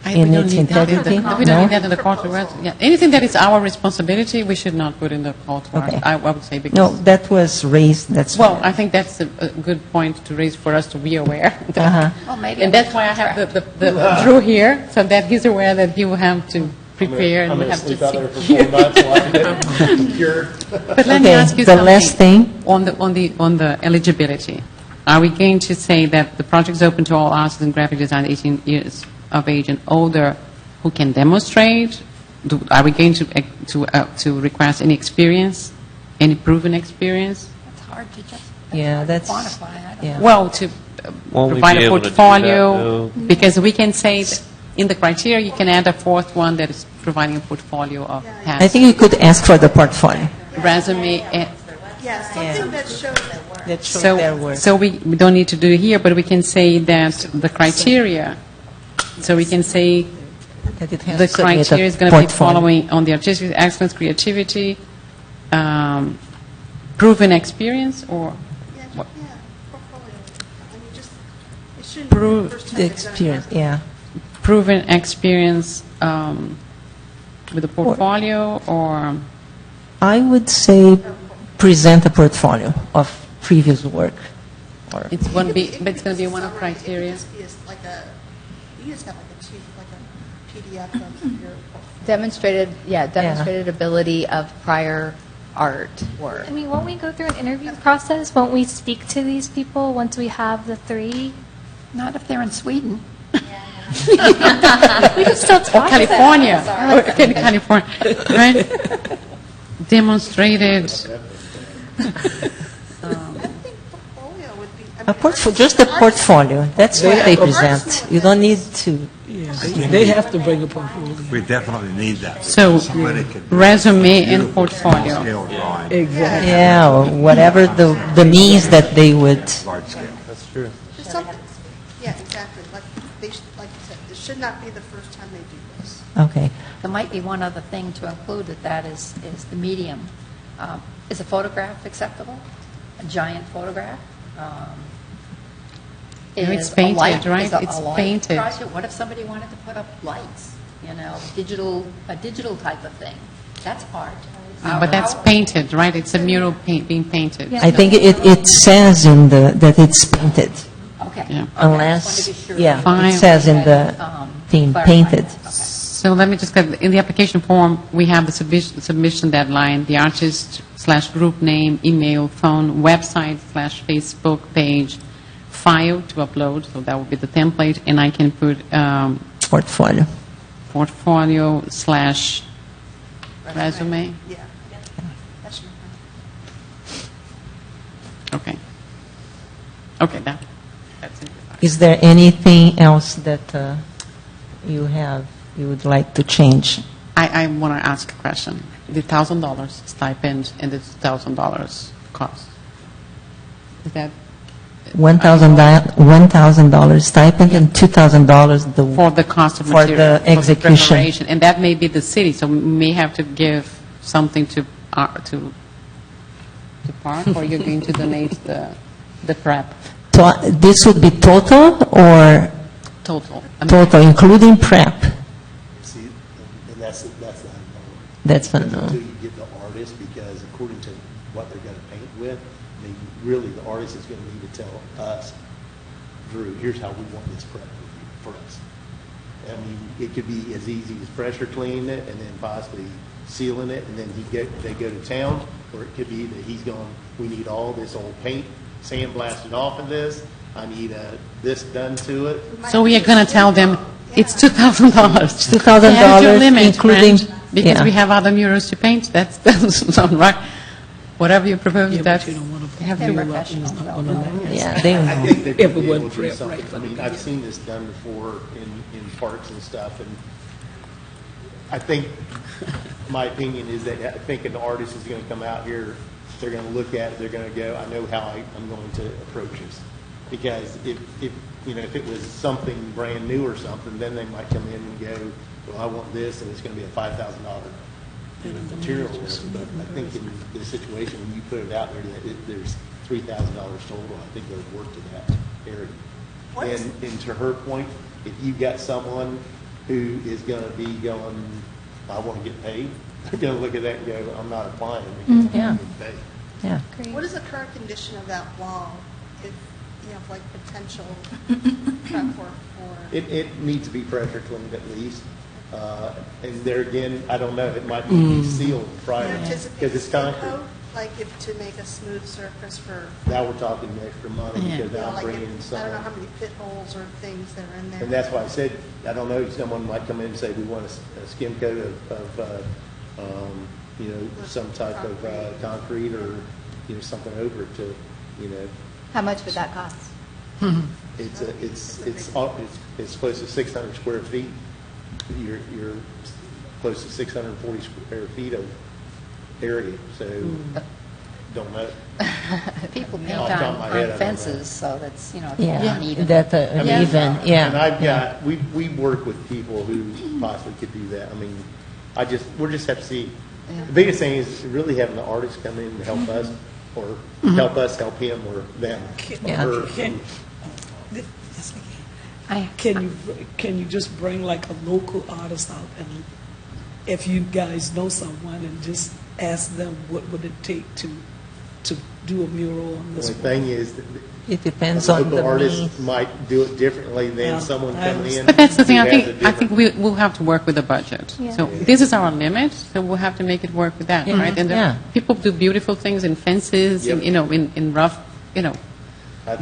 E: We
A: in
E: don't
A: its
E: need that in
A: integrity?
E: the- We don't
A: No?
E: need that in the call to arrest. Yeah, anything that is our responsibility, we should not put in the call to arrest.
A: Okay.
E: I would say because.
A: No, that was raised, that's.
E: Well, I think that's a good point to raise for us to be aware.
A: Uh-huh.
M: Well, maybe.
E: And that's why I have the Drew here, so that he's aware that he will have to prepare and we have to see. But let me
A: Okay,
E: ask you
A: the
E: something.
A: last thing.
E: On the eligibility, are we going to say that the project is open to all artists and graphic designers 18 years of age and older who can demonstrate? Are we going to request any experience, any proven experience?
M: It's hard to just
A: Yeah, that's.
M: quantify. I don't
A: yeah.
E: Well, to
C: Won't we
E: provide
C: be
E: a
C: able to do that,
E: portfolio,
C: though?
E: because we can say that in the criteria, you can add a fourth one that is providing a portfolio of
A: I
E: past
A: think you could ask for the portfolio.
E: resume. And
L: Yeah, something that shows that work.
A: That shows their work.
E: so we don't need to do it here, but we can say that the criteria, so we can say
A: That it has
E: the
A: to submit a
E: criteria is going to be
A: portfolio.
E: following on the artistic excellence, creativity, proven experience, or
L: Yeah,
E: what?
L: yeah, portfolio. I mean, just, it shouldn't be the first time
A: The
L: they've done
A: experience,
L: that.
A: yeah.
E: proven experience with a portfolio, or
A: I would say present a portfolio of previous work. Or
E: it's
L: It
E: one
L: could
E: be,
L: it
E: but it's going to be
L: could
E: one of
L: summary. It could
E: criteria.
L: just be like you just have like a PDF of your.
G: Demonstrated ability of prior art work.
K: I mean, won't we go through an interview process? Won't we speak to these people once we have the three?
M: Not if they're in Sweden.
K: We can still
E: Or
K: talk to them.
E: California, or California, right? Demonstrated.
L: I think portfolio would be. I
A: a
L: mean,
A: portfolio, just a portfolio. That's what they present. You don't need to.
H: Yeah, they have to bring a portfolio.
I: We definitely need that.
E: So,
I: Somebody could do
E: resume and
I: beautiful
E: portfolio.
I: Scale drawing,
H: Exactly.
A: Yeah, or whatever the means that they would.
I: large scale.
C: That's true.
L: Just something, yeah, exactly. Like like you said, it should not be the first time they do this.
A: Okay.
M: There might be one other thing to include with that is the medium. Is a photograph acceptable? A giant photograph?
E: No, it's
M: Is a
E: painted,
M: light-
E: right?
M: is a
E: It's
M: light
E: painted.
M: project? What if somebody wanted to put up lights, a digital type of thing? That's art.
E: But that's painted, right? It's a mural being painted.
K: Yeah.
A: I think it says in that it's painted.
M: Okay.
E: Yeah.
M: Okay, I just
A: Unless,
M: wanted to be sure.
A: yeah,
E: Fine.
A: it says in the
M: Um,
A: thing,
M: clarify.
A: painted.
M: Okay.
E: So let me just get, in the application form, we have the submission deadline, the artist/group name, email, phone, website/Facebook page, file to upload, so that would be the template, and I can put
A: Portfolio.
E: portfolio/resume.
L: Yeah. That should be fine.
E: Okay. Okay, that's it.
A: Is there anything else that you would like to change?
E: I want to ask a question. The $1,000 stipend and the $2,000 cost. Is that
A: $1,000 stipend and $2,000
E: for the cost of
A: for
E: material,
A: the execution.
E: preparation, and that may be the city, so we may have to give something to park, or you're going to donate the prep
A: This would be total or
E: total.
A: total, including prep?
J: See, and that's unknown.
A: That's
J: Until
A: unknown.
J: you get the artist, because according to what they're going to paint with, I mean, really, the artist is going to need to tell us, Drew, here's how we want this prep for us. I mean, it could be as easy as pressure cleaning it and then possibly sealing it, and then they go to town, or it could be that he's going, we need all this old paint sandblasted off of this, I need this done to it.
E: So we are going to tell them it's $2,000.
A: $2,000
E: That's your limit,
A: including-
E: friend, because
A: yeah.
E: we have other murals to paint. That doesn't sound right. Whatever you propose,
H: Yeah,
E: that's
H: but you don't want to
E: have
H: put
E: to
H: people
E: work.
H: up, it's not gonna work.
A: Yeah, they
J: I
A: know.
J: think they
H: If it
J: could be able
H: wasn't
J: to do
H: prep,
J: something.
H: right,
J: I mean, I've seen this done before in parks and stuff, and I think, my opinion is that I think an artist is going to come out here, they're going to look at it, they're going to go, I know how I'm going to approach this. Because if it was something brand new or something, then they might come in and go, well, I want this, and it's going to be a $5,000 material. But I think in this situation, when you put it out there, that there's $3,000 total, I think they'll work to that area. And to her point, if you've got someone who is going to be going, I want to get paid, they're going to look at that and go, I'm not applying because I'm
A: Yeah.
J: not getting paid.
A: Yeah.
L: What is the current condition of that wall, if you have like potential prep work for?
J: It needs to be pressure cleaned at least. And there again, I don't know, it might need to be sealed
L: Do you
J: prior,
L: anticipate
J: because it's
L: skin
J: concrete.
L: coat, like if to make a smooth surface for,
J: Now we're talking extra money,
E: Yeah.
J: because
L: you know,
J: now I'm
L: like
J: bringing in
L: if, I
J: some.
L: don't know how many pit holes or things that are in there.
J: And that's why I said, I don't know, someone might come in and say, we want a skim coat of some type of concrete or, something over it to,
G: How much would that cost?
J: it's close to 600 square feet. You're close to 640 square feet of area, so don't know.
M: People paint
J: Off the top of my head, I
M: on
J: don't
M: fences, so that's, it's all
A: Yeah,
M: uneven.
A: that uneven, yeah.
J: And I've got, we work with people who possibly could do that. I mean, we'll just have to see. The biggest thing is really having the artist come in and help us, or help us help him or them.
A: Yeah.
J: Or her.
H: Can you just bring like a local artist out, and if you guys know someone, and just ask them what would it take to do a mural on
J: The
H: this
J: only
H: wall?
J: thing is,
A: It depends
J: a
A: on the
J: local artist
A: means.
J: might do it differently than
H: Yeah,
J: someone
H: I
J: coming in.
E: But that's the thing,
J: who
E: I
J: has a
E: think
J: different-
E: we'll have to work with the budget.
K: Yeah.
E: So this is our limit, so we'll have to make it work with that,
A: Yeah.
E: right? And
A: Yeah.
E: people do beautiful things in fences,
J: Yep.
E: in rough,
J: I think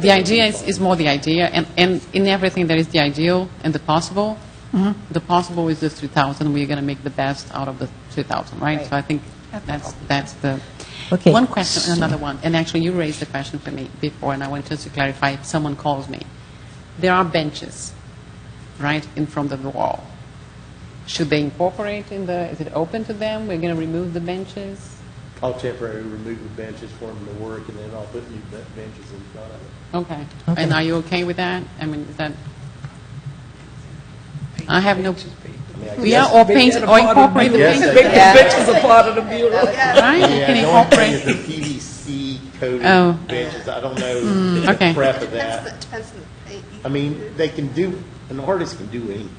E: the
J: it'll
E: idea
J: be
E: is
J: fine.
E: more the idea, and in everything there is the ideal and the possible. The possible is the 3,000, we're going to make the best out of the 2,000, right? So I think that's the...
A: Okay.
E: One question and another one, and actually you raised the question for me before, and I want just to clarify if someone calls me. There are benches, right, in front of the wall. Should they incorporate is it open to them? We're going to remove the benches?
J: I'll temporarily remove the benches for them to work, and then I'll put new benches in front of it.
E: Okay.
A: Okay.
E: And are you okay with that? I mean, is that... I have no...
J: I mean, I
E: We are,
J: guess-
E: or paint, or incorporate the
J: Yes,
E: paint.
J: they
H: Make
J: can.
H: the benches a part of the mural.
E: Right? You
J: Yeah,
E: can
J: the only thing
E: incorporate...
J: is the PVC coated
E: Oh.
J: benches. I don't know the
E: okay.
J: prep of
L: Depends,
J: that.
L: depends on the paint.
J: I mean, they can do, an artist can do anything,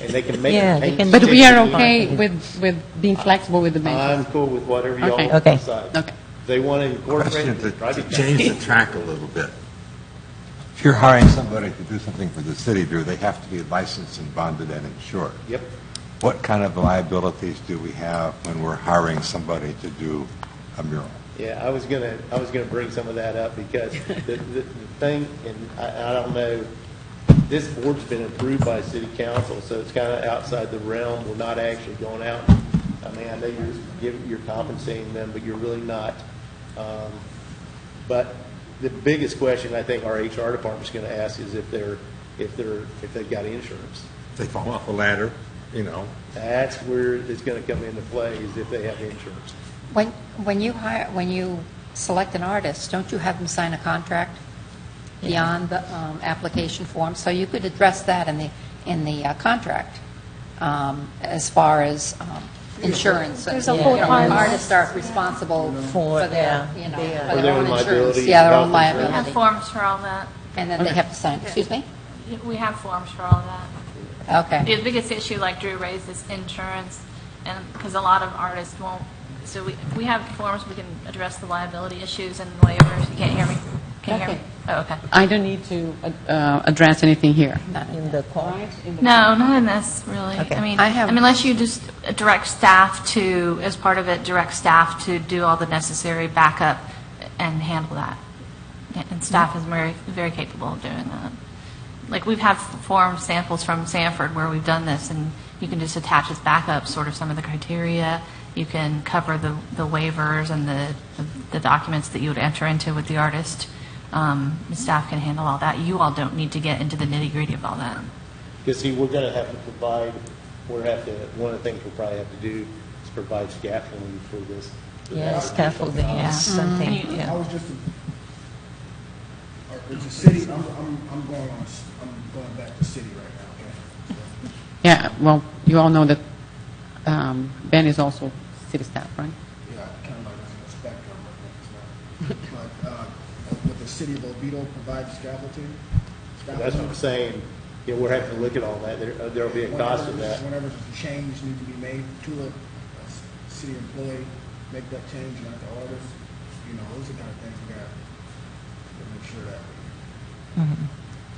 J: and they can make
A: Yeah,
J: a
A: they
J: paint.
A: can-
E: But we are
J: stick.
E: okay with being flexible with the benches?
J: I'm cool with whatever y'all
E: Okay.
A: Okay.
J: decide.
E: Okay.
J: If they want to incorporate
I: Question
J: it, try
I: to
J: to
I: change the track a little bit. If you're hiring somebody to do something for the city, do they have to be licensed and bonded and insured?
J: Yep.
I: what kind of liabilities do we have when we're hiring somebody to do a mural?
J: Yeah, I was gonna bring some of that up because the thing, and I don't know, this board's been approved by city council, so it's kind of outside the realm. We're not actually going out. I mean, I know you're compensating them, but you're really not. But the biggest question I think our HR department's going to ask is if they've got insurance.
I: If they fall off a ladder, you know.
J: That's where it's going to come into play, is if they have insurance.
M: When you select an artist, don't you have them sign a contract beyond the application form? So you could address that in the contract as far as insurance.
K: There's a whole part.
M: Artists are responsible for their,
J: For their
M: own
J: own
M: insurance.
J: liability,
M: Yeah, their own
J: health
F: We have
M: liability.
F: forms for all that.
M: And then they have to sign, excuse me?
F: We have forms for all that.
M: Okay.
F: The biggest issue, like Drew raised, is insurance, and because a lot of artists won't, so we have forms, we can address the liability issues and waivers. You can't hear me? Can you hear me? Oh, okay.
E: I don't need to address anything here.
A: In the call?
F: No, not in this, really.
A: Okay.
F: I mean,
M: I have-
F: unless you just direct staff to, as part of it, direct staff to do all the necessary backup and handle that. And staff is very, very capable of doing that. Like, we've had form samples from Sanford where we've done this, and you can just attach as backup sort of some of the criteria. You can cover the waivers and the documents that you would enter into with the artist. The staff can handle all that. You all don't need to get into the nitty-gritty of all that.
J: Because, see, we're going to have to provide, one of the things we'll probably have to do is provide scaffolding for this.
A: Yeah, scaffolding is something,
F: Mm-hmm.
A: yeah.
D: I was just, it's a city, I'm going back to city right now, okay?
E: Yeah, well, you all know that Ben is also city staff, right?
D: Yeah, I kind of like on the spectrum, but it's not. But with the city of Oviedo provide scaffolding?
J: That's what I'm saying. Yeah, we're having to look at all that. There'll be a cost to that.
D: Whenever there's a change need to be made to a city employee, make that change, not the artist, those are the kind of things we got to make sure that.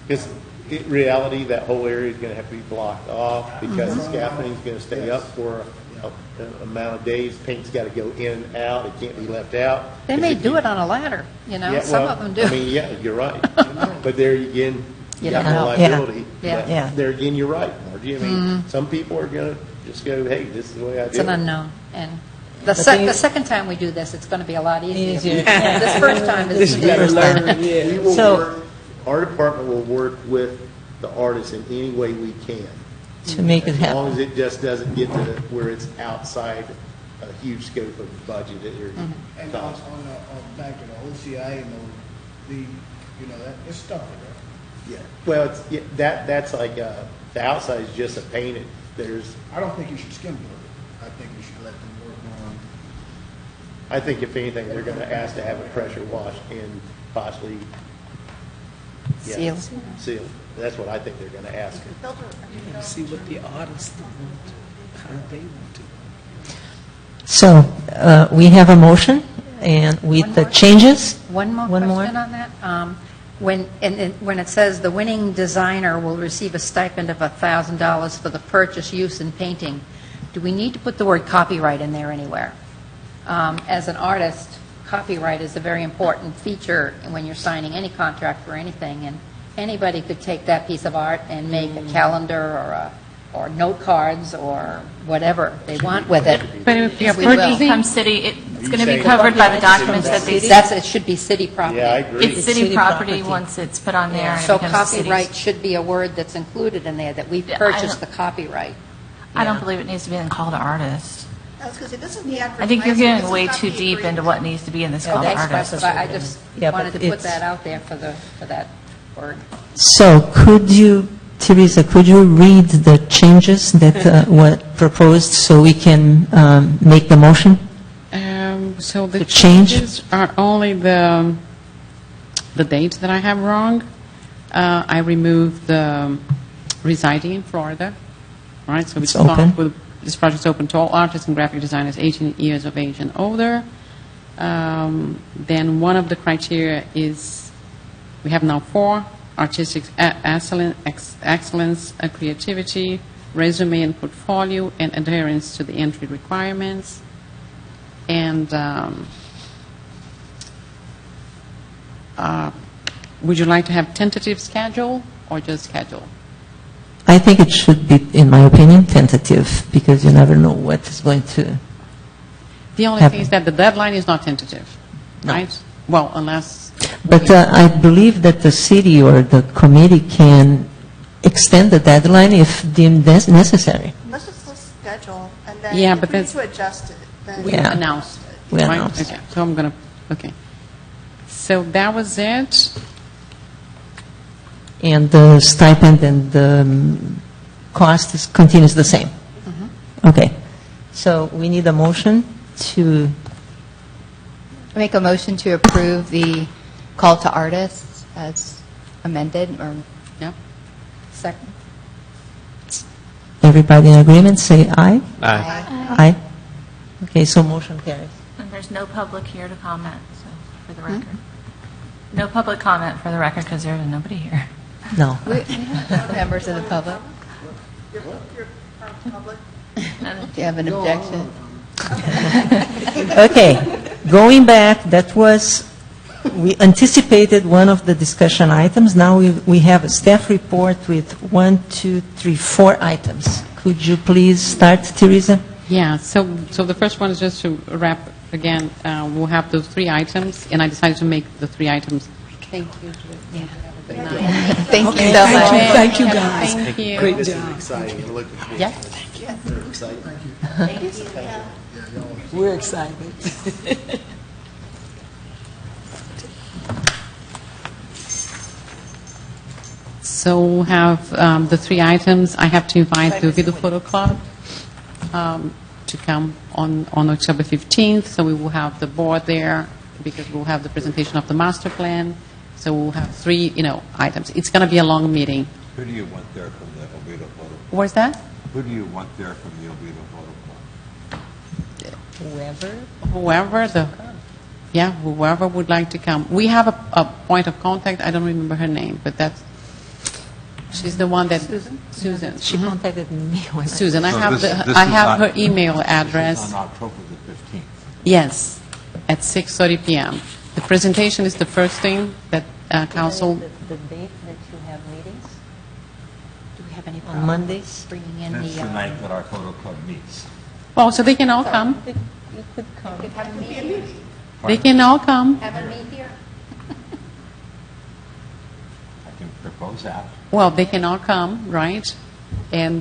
J: Because in reality, that whole area is going to have to be blocked off because the scaffolding is going to stay up for an amount of days. Paint's got to go in and out. It can't be left out.
M: They may do it on a ladder,
J: Yeah,
M: some
J: well,
M: of them do.
J: I mean, yeah, you're right. But there again, you got
A: Yeah.
J: more liability.
M: Yeah.
J: But
A: Yeah.
J: there again, you're right, Margie. I mean, some people are going to just go, hey, this is the way I do
M: It's
J: it.
M: an unknown, and the
A: thing is-
M: second time we do this, it's going to be a lot easier.
A: Easier.
M: This first time is
D: You gotta learn,
J: We will
A: So-
J: work, our department will work with the artists in any way we can.
A: To make it
J: As long as
A: happen.
J: it just doesn't get to where it's outside a huge scope of budget or
D: And
J: cost.
D: back to the OCI and that, it's stuff like that.
J: Yeah. Well, that's like, the outside is just a painted, there's,
D: I don't think you should skim it. I think you should let them work on.
J: I think if anything, they're going to ask to have a pressure wash and possibly. yeah,
M: Seal.
J: Seal. That's what I think they're going to ask.
H: See what the artists want, how they want to.
A: So we have a motion, and with the changes.
M: One more
A: One more?
M: question on that. When it says the winning designer will receive a stipend of $1,000 for the purchase, use, and painting, do we need to put the word copyright in there anywhere? As an artist, copyright is a very important feature when you're signing any contract for anything, and anybody could take that piece of art and make a calendar or note cards or whatever they want with it.
E: But if you're
F: It's going to
E: purchasing,
F: become city, it's going to be
J: saying-
F: covered by the documents that they,
M: It should be city property.
J: Yeah, I agree.
F: it's city
A: city
F: property
A: property.
F: once it's put on there. and it
M: So
F: becomes the city's.
M: copyright should be a word that's included in there, that we
F: Yeah, I
M: purchased the
F: don't-
M: copyright.
F: I don't believe it needs to be in call to artist.
L: I was going to say, this is the
F: I think you're
L: advertising,
F: getting
L: this
F: way
L: is not
F: too
L: the
F: deep into
L: agreement.
F: what needs to be in this call to
M: That's
F: artist.
M: but I just
A: Yeah, but
M: wanted to put
A: it's-
M: that out there for that word.
A: So could you, Teresa, could you read the changes that were proposed so we can make the motion?
E: so the
A: To change?
E: changes are only the dates that I have wrong. I removed the residing in Florida. All right, so we
A: It's
E: start
A: open.
E: with this project is open to all artists and graphic designers 18 years of age and older. Then one of the criteria is we have now 4: artistic excellence, creativity, resume and portfolio, and adherence to the entry requirements. And would you like to have tentative schedule or just schedule?
A: I think it should be, in my opinion, tentative, because you never know what is going to...
E: The only thing is that the deadline is not tentative,
A: No.
E: right? Well, unless...
A: But I believe that the city or the committee can extend the deadline if deemed necessary.
L: Let's just schedule, and then
E: Yeah,
L: if
E: but
L: we need
E: that's-
L: to adjust it, then...
E: We
A: Yeah.
E: announced.
A: We
E: right?
A: announced.
E: Okay, so I'm going to, okay. So that was it.
A: And the stipend and the cost continues the same? Okay. So we need a motion to,
G: Make a motion to approve the call to artists as amended, or
E: Yep.
G: second?
A: everybody in agreement, say aye?
C: Aye.
A: Aye. Okay, so motion carries.
F: And there's no public here to comment, so, for the record. No public comment for the record, because there's nobody here.
A: No.
G: We have members of the public. Do you have an objection?
A: Okay, going back, that was, we anticipated one of the discussion items. Now we have a staff report with 1, 2, 3, 4 items. Could you please start, Teresa?
E: Yeah, so the first one is just to wrap again. We'll have those 3 items, and I decided to make the 3 items. Thank you. Yeah. Good night.
G: Thank you
H: Okay,
G: so much.
H: thank you guys.
E: Thank you.
H: Great
J: This is
H: job.
J: exciting. It looked
E: Yeah.
J: very exciting.
H: We're excited.
E: So we'll have the 3 items. I have to invite the Video Photo Club to come on October 15th. So we will have the board there because we'll have the presentation of the master plan. So we'll have 3, items. It's going to be a long meeting.
I: Who do you want there from the Oviedo Photo Club?
E: Where's that?
I: Who do you want there from the Oviedo Photo Club?
E: Whoever would like to come. We have a point of contact. I don't remember her name, but she's the one that Susan.
A: She contacted me when
E: Susan, I
I: So
E: have
I: this
E: I
I: is
E: have
I: on-
E: her email
I: This
E: address.
I: is on October the 15th.
E: Yes, at 6:30 p.m. The presentation is the first thing that council.
A: The date that you have meetings?
M: Do we have any
A: On
M: problem
A: Mondays?
M: bringing in
I: That's the
M: the...
I: night that our photo club meets.
E: Well, so they can all come.
A: You could come.
M: Have a meeting,
E: They can all come.
M: have a meet here?
I: I can propose that.
E: Well, they can all come, right? And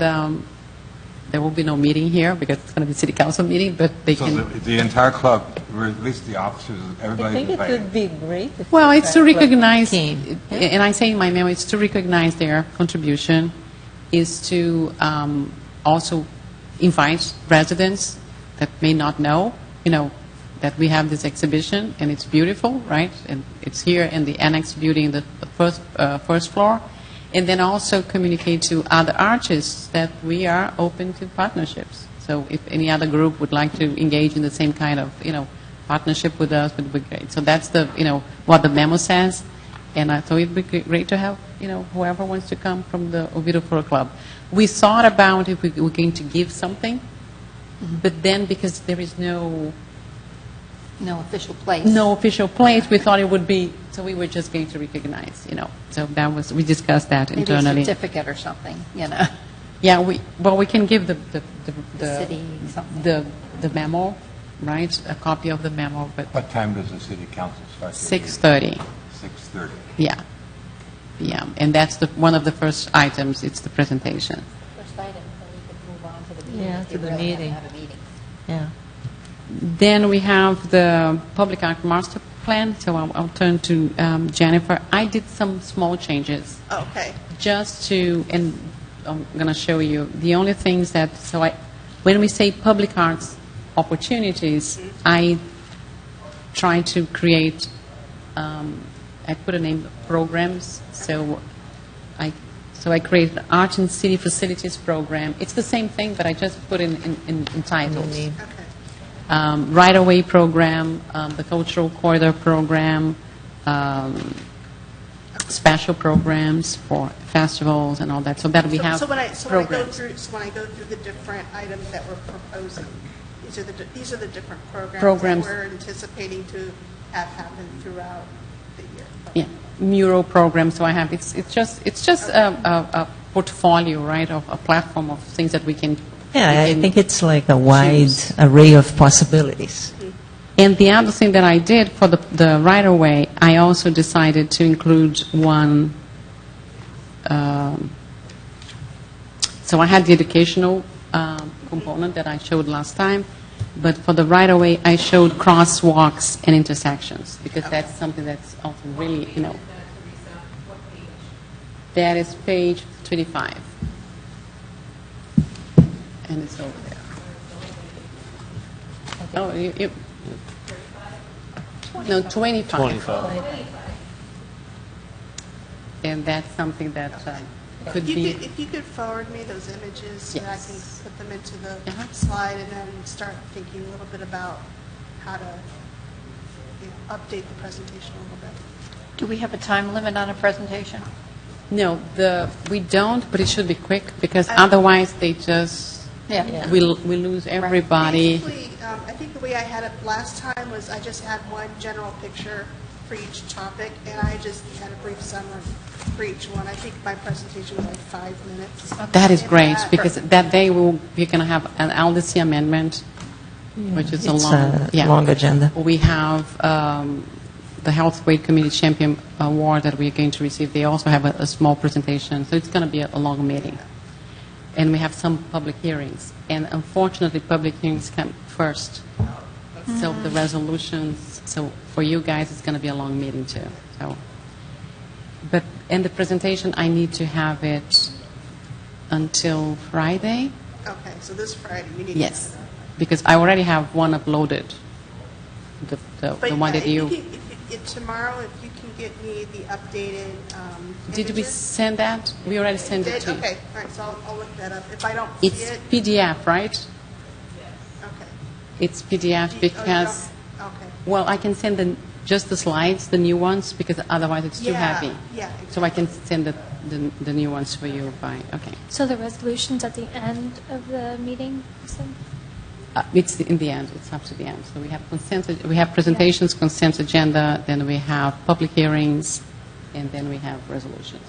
E: there will be no meeting here because it's going to be city council meeting, but they
I: So
E: can.
I: the entire club, or at least the officers,
A: I
I: everybody's
A: think it
I: invited.
A: would be great if...
E: Well, it's to
A: the club
E: recognize,
A: came.
E: and I say in my memo, it's to recognize their contribution, is to also invite residents that may not know, that we have this exhibition, and it's beautiful, right? And it's here in the annex building, the first floor. And then also communicate to other artists that we are open to partnerships. So if any other group would like to engage in the same kind of, partnership with us, would be great. So that's what the memo says. And I thought it'd be great to have, whoever wants to come from the Oviedo Photo Club. We thought about if we were going to give something, but then because there is no
M: official place.
E: official place, we thought it would be, so we were just going to recognize, So that was, we discussed that
M: Maybe a
E: internally.
M: certificate or something,
E: Yeah, we can give the
M: city something.
E: the memo, right? A copy of the memo, but
I: What time does the city council start?
E: 6:30.
I: 6:30.
E: Yeah. Yeah, and that's one of the first items, it's the presentation.
M: First item, then we could move on to the meeting.
A: Yeah,
M: if
A: to
M: you
A: the
M: really have to
A: meeting.
M: have a meeting.
A: Yeah.
E: Then we have the public art master plan, so I'll turn to Jennifer. I did some small changes.
L: Okay.
E: Just to, and I'm going to show you, the only things that, when we say public arts opportunities, I try to create, I put a name, programs, so I created an Art and City Facilities program. It's the same thing, but I just put in titles.
L: Okay.
E: Right-of-way program, the Cultural Corridor program, special programs for festivals and all that, so that we have
L: So when I
E: programs.
L: when I go through the different items that we're proposing, these are the different
E: Programs.
L: that we're anticipating to have happen throughout the year.
E: Yeah, mural program, so I have, it's just a portfolio, right, of a platform of things that we can.
A: Yeah,
E: we
A: I
E: can
A: think it's like a wide
E: choose.
A: array of possibilities.
E: And the other thing that I did for the right-of-way, I also decided to include one, so I had the educational component that I showed last time, but for the right-of-way, I showed crosswalks and intersections, because that's something that's also really, that is page 25. And it's over there. Oh, no, 25.
C: 25.
E: And that's something that could
L: If
E: be.
L: you could forward me those images, so that I can
E: Yes.
L: put them into the
E: Uh-huh.
L: slide, and then start thinking a little bit about how to update the presentation a little bit.
M: Do we have a time limit on a presentation?
E: No, we don't, but it should be quick, because otherwise they just,
M: Yeah.
E: we lose everybody.
L: Basically, I think the way I had it last time was I just had one general picture for each topic, and I just had a brief summary for each one. I think my presentation was like 5 minutes.
E: That is
L: And
E: great,
L: that-
E: because that day we're going to have an LDC amendment, which is a
A: It's
E: long,
A: a long agenda.
E: We have the Health Weight Committee Champion Award that we're going to receive. They also have a small presentation, so it's going to be a long meeting. And we have some public hearings. And unfortunately, public hearings come first. So the resolutions, so for you guys, it's going to be a long meeting too. So, but in the presentation, I need to have it until Friday.
L: Okay, so this Friday, you need to.
E: Yes, because I already have one uploaded. The
L: But
E: one
L: yeah,
E: that you.
L: tomorrow, if you can get me the updated
E: Did we
L: images.
E: send that? We already sent it
L: Did?
E: to you.
L: Okay, all right, so I'll look that up. If I don't see
E: It's
L: it,
E: PDF, right?
L: okay.
E: It's PDF because,
L: Okay.
E: well, I can send just the slides, the new ones, because otherwise it's too
L: Yeah,
E: heavy.
L: yeah,
E: So I can send the new ones for you by, okay.
K: So the resolution's at the end of the meeting, you said?
E: It's in the end, it's up to the end. So we have consent, we have presentations, consent agenda, then we have public hearings, and then we have resolutions.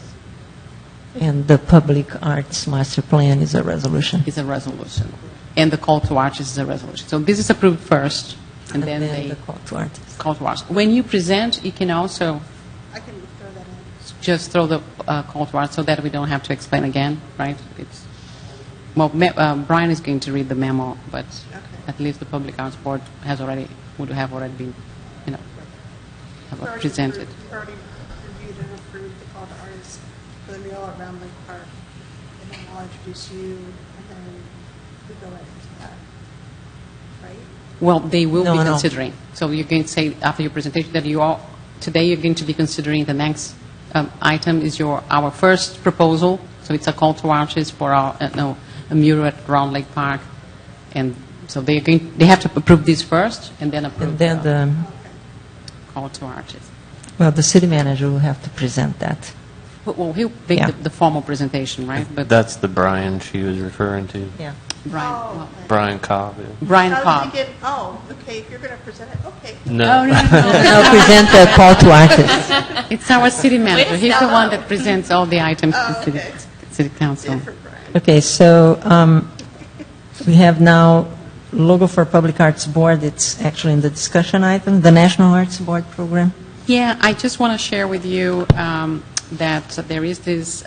A: And the public arts master plan is a resolution.
E: Is a resolution. And the call to artists is a resolution. So this is approved first, and then they
A: the call to artists.
E: call to artists. When you present, you can also
L: I can throw that in.
E: just throw the call to artists so that we don't have to explain again, right? It's, well, Brian is going to read the memo, but at least the Public Arts Board would have already been,
L: We've already
E: presented.
L: approved- We've already reviewed and approved the call to artists for the mural at Round Lake Park. And then I'll introduce you, and then we go right into that. Right?
E: Well, they will
A: No,
E: be
A: no.
E: considering. So you're going to say after your presentation that today you're going to be considering the next item is our first proposal. So it's a call to artists for a mural at Round Lake Park, and so they have to approve this first and then approve
A: And then the,
E: call to artists.
A: well, the city manager will have to present that.
E: Well, he'll make
A: Yeah.
E: the formal presentation, right? But
C: That's the Brian she was referring to.
A: Yeah.
E: Brian,
L: Oh,
E: well,
L: okay.
C: Brian Cobb. Yeah.
E: Brian
L: I was
E: Cobb.
L: thinking, okay, if you're going to present it, okay.
C: No.
A: Now present the call to artists.
E: It's our city manager. He's the
L: step
E: one
L: up.
E: that presents all the items to
L: Oh,
E: the
L: okay.
E: city council.
L: Different, Brian.
A: Okay, so we have now logo for Public Arts Board. It's actually in the discussion item, the National Arts Board program.
E: Yeah, I just want to share with you that there is this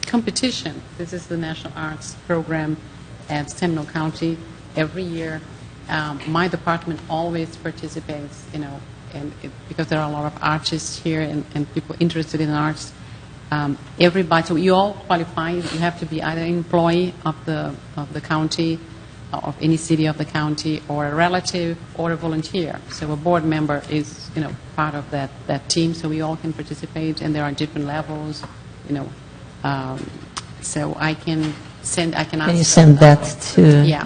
E: competition. This is the National Arts Program at Seminole County. Every year, my department always participates, and because there are a lot of artists here and people interested in arts. Everybody, so you all qualify. You have to be either an employee of the county, of any city of the county, or a relative, or a volunteer. So a board member is, part of that team. So we all can participate, and there are different levels, So I can send. I can ask.
A: Can you send that to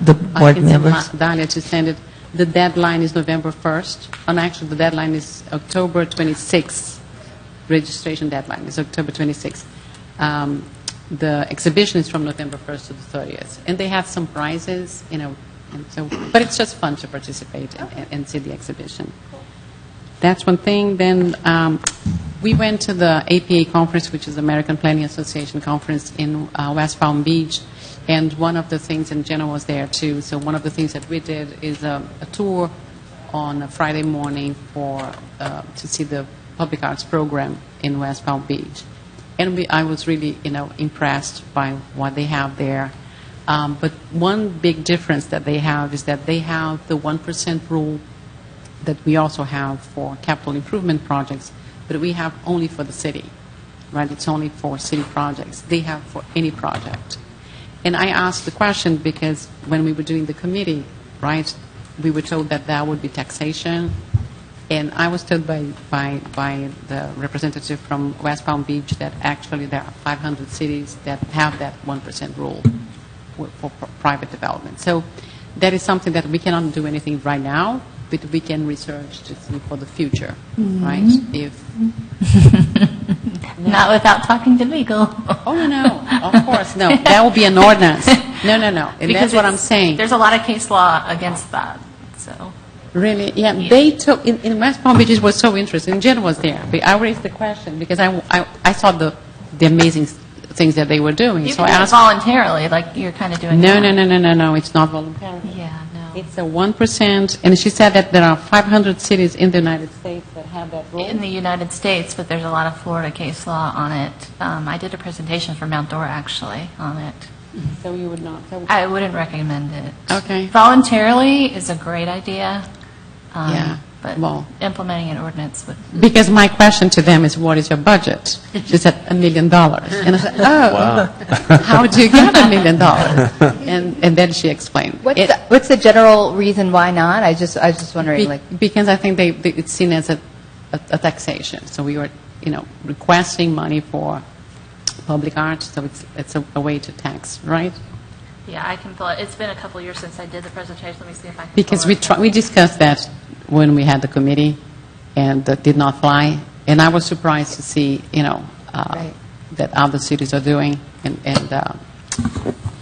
A: the board
E: I can
A: members?
E: send Dahlia to send it. The deadline is November 1st, and actually the deadline is October 26th. registration deadline is October 26th. The exhibition is from November 1st to the 30th, and they have some prizes, you know, and so. But it's just fun to participate and see the exhibition. That's one thing. Then we went to the APA conference, which is American Planning Association conference in West Palm Beach, and one of the things, and Jenna was there too. So one of the things that we did is a tour on a Friday morning to see the public arts program in West Palm Beach. And I was really, you know, impressed by what they have there. But one big difference that they have is that they have the 1% rule that we also have for capital improvement projects, but we have only for the city, right? It's only for city projects. They have for any project. And I asked the question because when we were doing the committee, right, we were told that that would be taxation. And I was told by the representative from West Palm Beach that actually there are 500 cities that have that 1% rule for private development. So that is something that we cannot do anything right now, but we can research to see for the future, right? If
F: Not without talking to legal.
E: Oh, no, of course, no. That will be an ordinance. No. And that's what I'm saying.
F: There's a lot of case law against that, so.
E: Really? Yeah. They took, in West Palm Beach, it was so interesting. Jen was there. But I raised the question because I saw the amazing things that they were doing.
F: You
E: So
F: can
E: I
F: do it
E: asked.
F: voluntarily, like you're kind of doing now.
E: No. It's not voluntary.
F: Yeah, no.
E: It's a 1%. And she said that there are 500 cities in the United States that have that rule.
F: In the United States, but there's a lot of Florida case law on it. I did a presentation for Mount Dora, actually, on it.
E: So you would not.
F: I wouldn't recommend it.
E: Okay.
F: Voluntarily is a great idea.
E: Yeah,
F: But
E: well.
F: implementing an ordinance with.
E: Because my question to them is, what is your budget? She said, $1 million. And I said, how do you get $1 million? And then she explained.
G: What's the general reason why not? I was just wondering,
E: Because I think it's seen as a taxation. So we were, requesting money for public art, so it's a way to tax, right?
F: Yeah, I can pull it. It's been a couple years since I did the presentation. Let me see if I can.
E: Because
F: pull it.
E: we discussed that when we had the committee, and that did not fly. And I was surprised to see, that other cities are doing.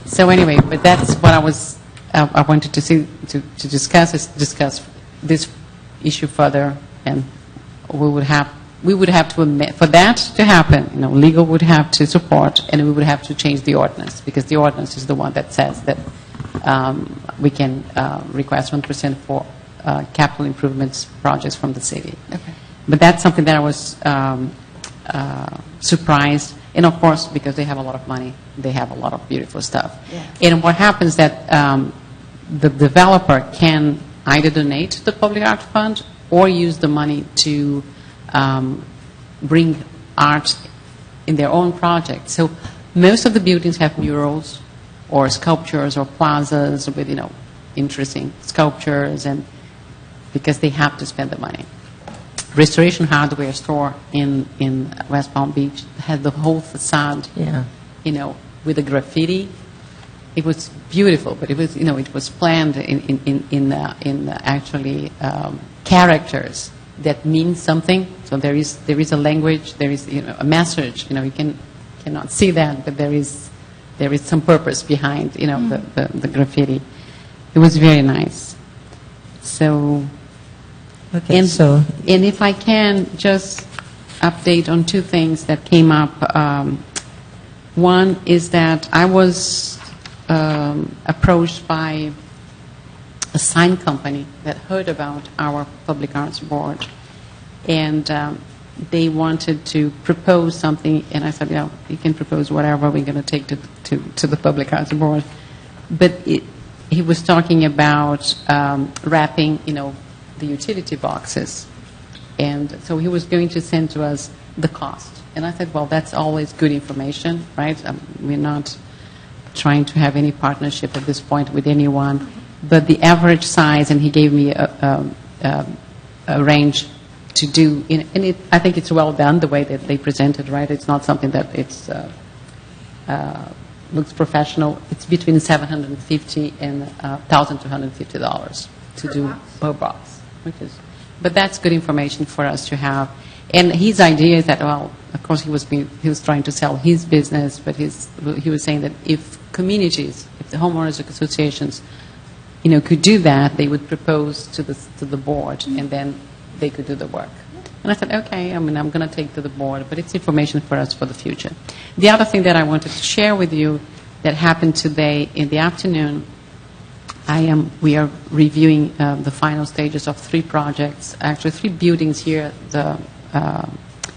E: So anyway, but that's what I wanted to see to discuss this issue further, and we would have to admit, for that to happen, legal would have to support, and we would have to change the ordinance, because the ordinance is the one that says that we can request 1% for capital improvements projects from the city.
G: Okay.
E: But that's something that I was surprised, and of course, because they have a lot of money, they have a lot of beautiful stuff.
G: Yeah.
E: And what happens that the developer can either donate to the Public Art Fund or use the money to bring art in their own project. So most of the buildings have murals or sculptures or plazas with, interesting sculptures, and because they have to spend the money. Restoration Hardware store in West Palm Beach had the whole facade, with the graffiti. It was beautiful, but it was, it was planned in actually characters that mean something. So there is a language, there is a message. You cannot see that, but there is some purpose behind the graffiti. It was very nice. So,
A: Okay,
E: and if I can just update on two things that came up. One is that I was approached by a sign company that heard about our Public Arts Board, and they wanted to propose something, and I said, you can propose whatever, we're going to take to the Public Arts Board. But he was talking about wrapping, the utility boxes, and so he was going to send to us the cost. And I said, well, that's always good information, right? We're not trying to have any partnership at this point with anyone. But the average size, and he gave me a range to do, and I think it's well done the way that they presented, right? It's not something that looks professional. It's between $750 and $1,250 to do per box, but that's good information for us to have. And his idea is that, well, of course he was trying to sell his business, but he was saying that if communities, if the homeowners associations, could do that, they would propose to the board, and then they could do the work. And I said, okay, I'm going to take to the board, but it's information for us for the future. The other thing that I wanted to share with you that happened today in the afternoon, we are reviewing the final stages of 3 projects, actually 3 buildings here.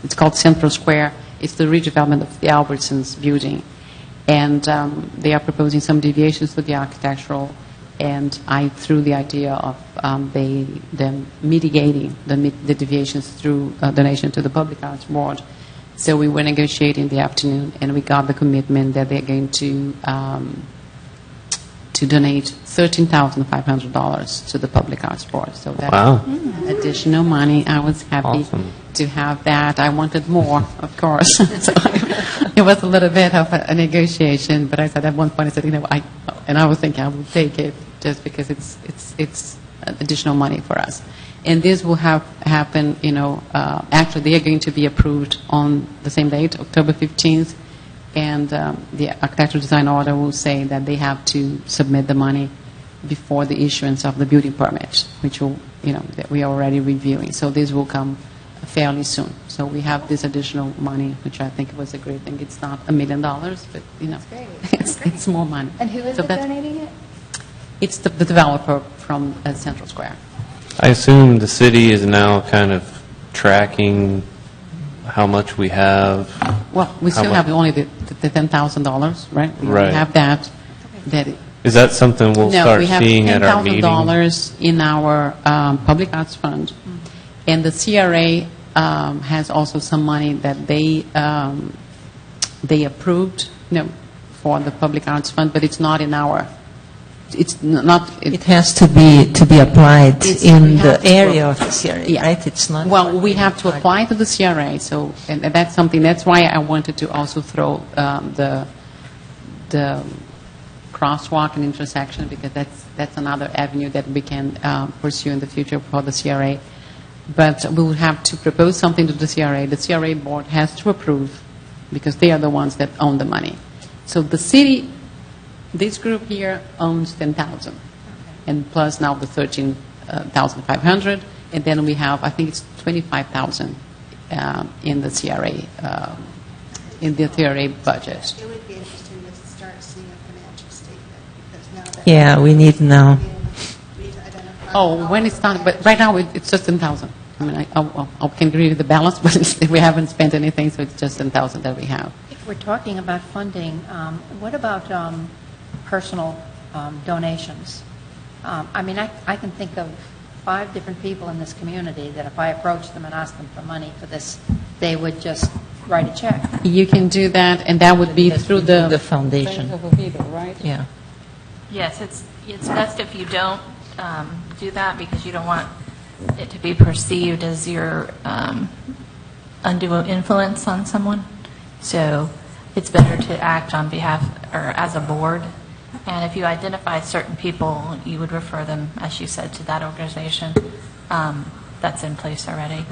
E: It's called Central Square. It's the redevelopment of the Albertsons building. And they are proposing some deviations to the architectural, and I threw the idea of them mitigating the deviations through donation to the Public Arts Board. So we were negotiating in the afternoon, and we got the commitment that they're going to donate $13,500 to the Public Arts Board. So that's additional money. I was happy to have that. I wanted more, of course. So it was a little bit of a negotiation, but I said at one point, I said, I was thinking I would take it just because it's additional money for us. And this will happen, actually they are going to be approved on the same date, October 15th, and the architectural design order will say that they have to submit the money before the issuance of the building permit, which will, that we are already reviewing. So this will come fairly soon. So we have this additional money, which I think was a great thing. It's not $1 million, but it's more money.
G: And who is donating it?
E: It's the developer from Central Square.
C: I assume the city is now kind of tracking how much we have.
E: Well, we still have only the $10,000, right? We
C: Right.
E: have that.
C: Is that something we'll start seeing at our meeting?
E: No, we have $10,000 in our Public Arts Fund. And the CRA has also some money that they approved for the Public Arts Fund, but it's not in our... It's not.
A: It has to be applied in the area of the CRA, right? It's not.
E: Well, we have to apply to the CRA, so and that's something. That's why I wanted to also throw the crosswalk and intersection, because that's another avenue that we can pursue in the future for the CRA. But we will have to propose something to the CRA. The CRA board has to approve, because they are the ones that own the money. So the city. This group here owns 10,000, and plus now the 13,500, and then we have, I think it's 25,000 in the CRA budget.
L: It would be interesting to start seeing a financial statement, because now that...
A: Yeah, we need now.
L: We need to identify...
E: Oh, when it's done, but right now it's just 10,000. I mean, I can give you the balance, but we haven't spent anything, so it's just 10,000 that we have.
M: If we're talking about funding, what about personal donations? I mean, I can think of 5 different people in this community that if I approached them and asked them for money for this, they would just write a check.
E: You can do that, and that would be through the
A: foundation.
E: Friends of Oviedo, right?
A: Yeah.
F: Yes, it's best if you don't do that, because you don't want it to be perceived as your undue influence on someone. So it's better to act on behalf or as a board. And if you identify certain people, you would refer them, as you said, to that organization that's in place already.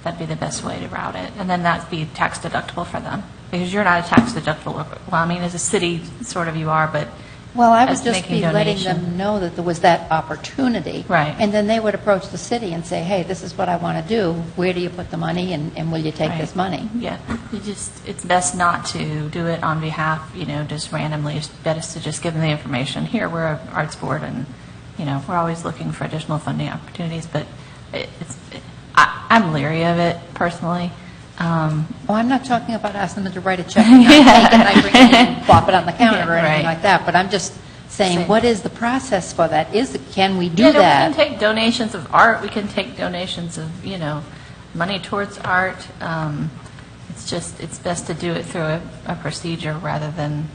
F: That'd be the best way to route it. And then that'd be tax deductible for them. Because you're not a tax deductible. Well, I mean, as a city, sort of you are, but
M: Well, I would
F: as
M: just
F: making
M: be letting
F: donation.
M: them know that there was that opportunity.
F: Right.
M: And then they would approach the city and say, hey, this is what I want to do. Where do you put the money, and will you take
F: Right.
M: this money?
F: Yeah, it's best not to do it on behalf, just randomly. It's best to just give them the information. Here, we're an arts board, and, we're always looking for additional funding opportunities, but I'm leery of it, personally.
M: I'm not talking about asking them to write a check and take it, and I bring it in and plop it on the counter or anything
F: Right.
M: like that, but I'm just saying,
F: Same.
M: what is the process for that? Can we do
F: Yeah,
M: that?
F: we can take donations of art, we can take donations of, money towards art. It's best to do it through a procedure rather than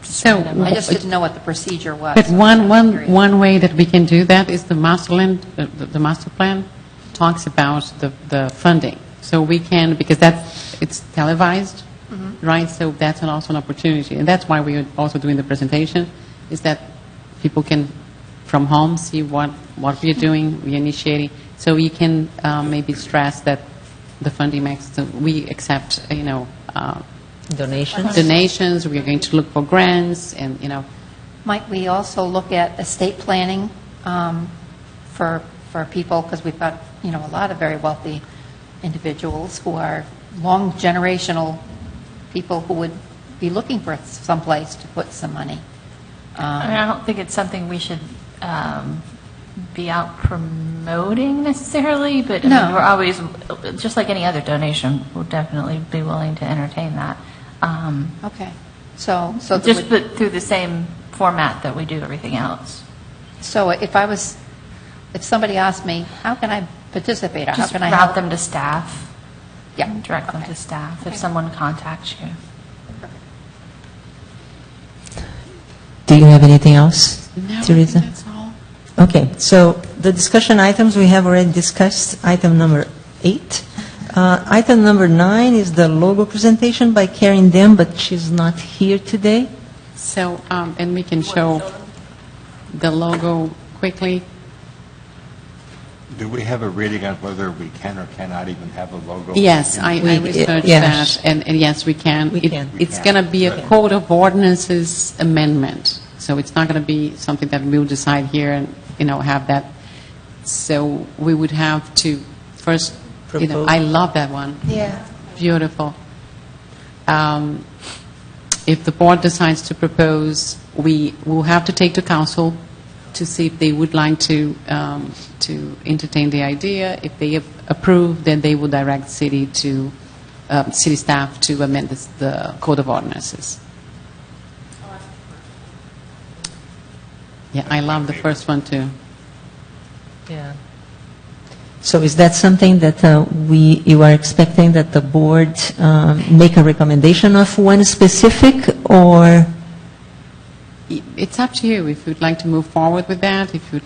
E: So
M: I just didn't know what the procedure was.
E: But
M: so I'm curious.
E: one way that we can do that is the master plan talks about the funding. So we can, because it's televised, right? So that's also an opportunity. And that's why we're also doing the presentation, is that people can, from home, see what we're doing, we're initiating. So you can maybe stress that the funding mechanism. We accept,
A: Donations?
E: donations, we are going to look for grants, and,
M: Might we also look at estate planning for people, because we've got, a lot of very wealthy individuals who are long generational people who would be looking for someplace to put some money.
F: I mean, I don't think it's something we should be out promoting necessarily, but I
M: No.
F: mean, we're always, just like any other donation, we'll definitely be willing to entertain that.
M: Okay. So there
F: Just
M: would-
F: through the same format that we do everything else.
M: So if somebody asked me, how can I participate, or how
F: Just
M: can I
F: route
M: help?
F: them to staff.
M: Yeah.
F: Direct them
M: Okay.
F: to staff if
M: Okay.
F: someone contacts you.
A: Do you have anything else,
E: No, I
A: Teresa?
E: think that's all.
A: Okay, so the discussion items, we have already discussed item number 8. Item number 9 is the logo presentation by Karen Dem, but she's not here today.
E: So, and we can show the logo quickly.
I: Do we have a reading on whether we can or cannot even have a logo?
E: Yes, I
A: We-
E: researched
A: yes.
E: that, and yes, we can.
A: We can.
E: It's going to be a Code of Ordinances amendment, so it's not going to be something that we'll decide here and, have that. So we would have to first,
A: Propose.
E: I love that one.
M: Yeah.
E: Beautiful. If the board decides to propose, we will have to take to council to see if they would like to entertain the idea. If they approve, then they will direct city staff to amend the Code of Ordinances. Yeah, I love the first one too.
A: Yeah. So is that something that you are expecting that the board make a recommendation of one specific, or?
E: It's up to you if you'd like to move forward with that. If you,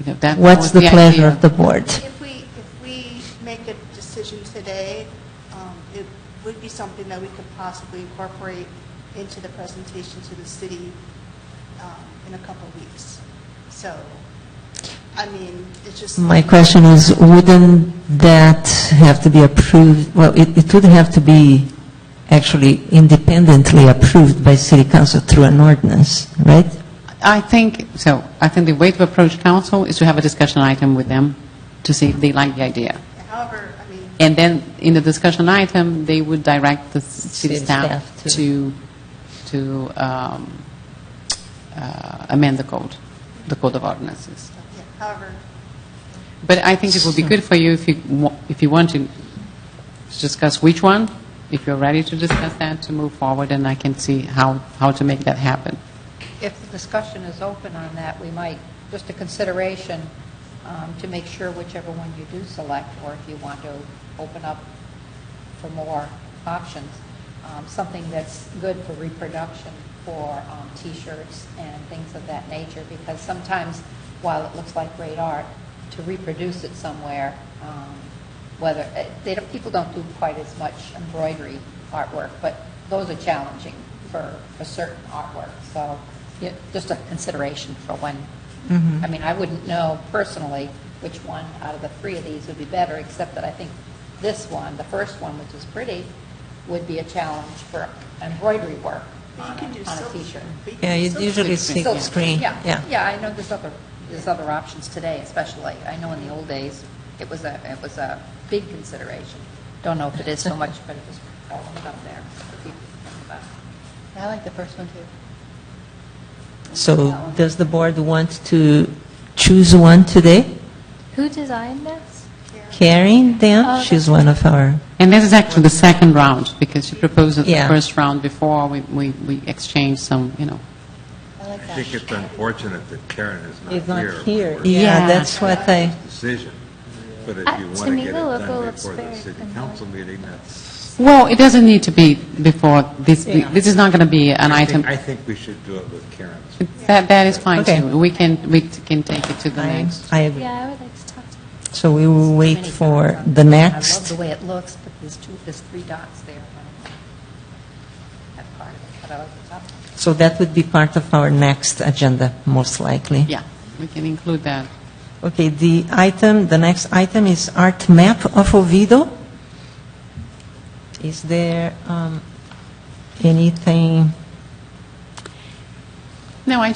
E: that
A: What's
E: was
A: the pleasure
E: idea.
A: of the board?
L: If we make a decision today, it would be something that we could possibly incorporate into the presentation to the city in a couple of weeks. So, I mean, it's just...
A: My question is, wouldn't that have to be approved? Well, it would have to be actually independently approved by city council through an ordinance, right?
E: I think the way to approach council is to have a discussion item with them to see if they like the idea.
L: However, I mean...
E: And then in the discussion item, they would direct the city
A: City
E: staff
A: staff
E: to amend the code of ordinances.
L: Yeah, however,
E: But I think it would be good for you if you want to discuss which one, if you're ready to discuss that, to move forward, and I can see how to make that happen.
M: If the discussion is open on that, we might, just a consideration to make sure whichever one you do select, or if you want to open up for more options, something that's good for reproduction for T-shirts and things of that nature, because sometimes, while it looks like great art, to reproduce it somewhere, people don't do quite as much embroidery artwork, but those are challenging for certain artwork. So just a consideration for when. I mean, I wouldn't know personally which one out of the three of these would be better, except that I think this one, the first one, which is pretty, would be a challenge for embroidery work on a T-shirt.
A: Yeah, you usually see
M: Silk
A: screen.
M: Yeah, I know there's other options today, especially. I know in the old days, it was a big consideration. Don't know if it is so much, but it was all up there for people to think about. I like the first one, too.
A: So does the board want to choose one today?
K: Who designed this?
A: Karen Dem,
K: Oh,
A: she's one of our...
E: And this is actually the second round, because you proposed it the
A: Yeah.
E: first round before we exchanged some,
M: I like
I: I
M: that.
I: think it's unfortunate that Karen
A: Is
I: is
A: not
I: not
A: here.
I: for
A: Yeah,
E: Yeah.
A: that's what I...
I: this decision. But if you
K: To
I: want to
K: me,
I: get it
K: the logo
I: done
K: looks
I: before the
K: very
I: city
K: familiar.
I: council meeting, that's...
E: Well, it doesn't need to be before this.
A: Yeah.
E: This is not going to be an item.
I: I think we should do it with Karen's.
E: That is fine
A: Okay.
E: too. We can take it to the next.
A: I agree.
K: Yeah, I would like to talk to you.
A: So we will wait
M: Many
A: for
M: times on
A: the
M: this one. I love
A: next.
M: the way it looks, but there's three dots there. That's part of it, but I like the top one.
A: So that would be part of our next agenda, most likely.
E: Yeah, we can include that.
A: Okay, the next item is Art Map of Oviedo. Is there anything?
E: No, I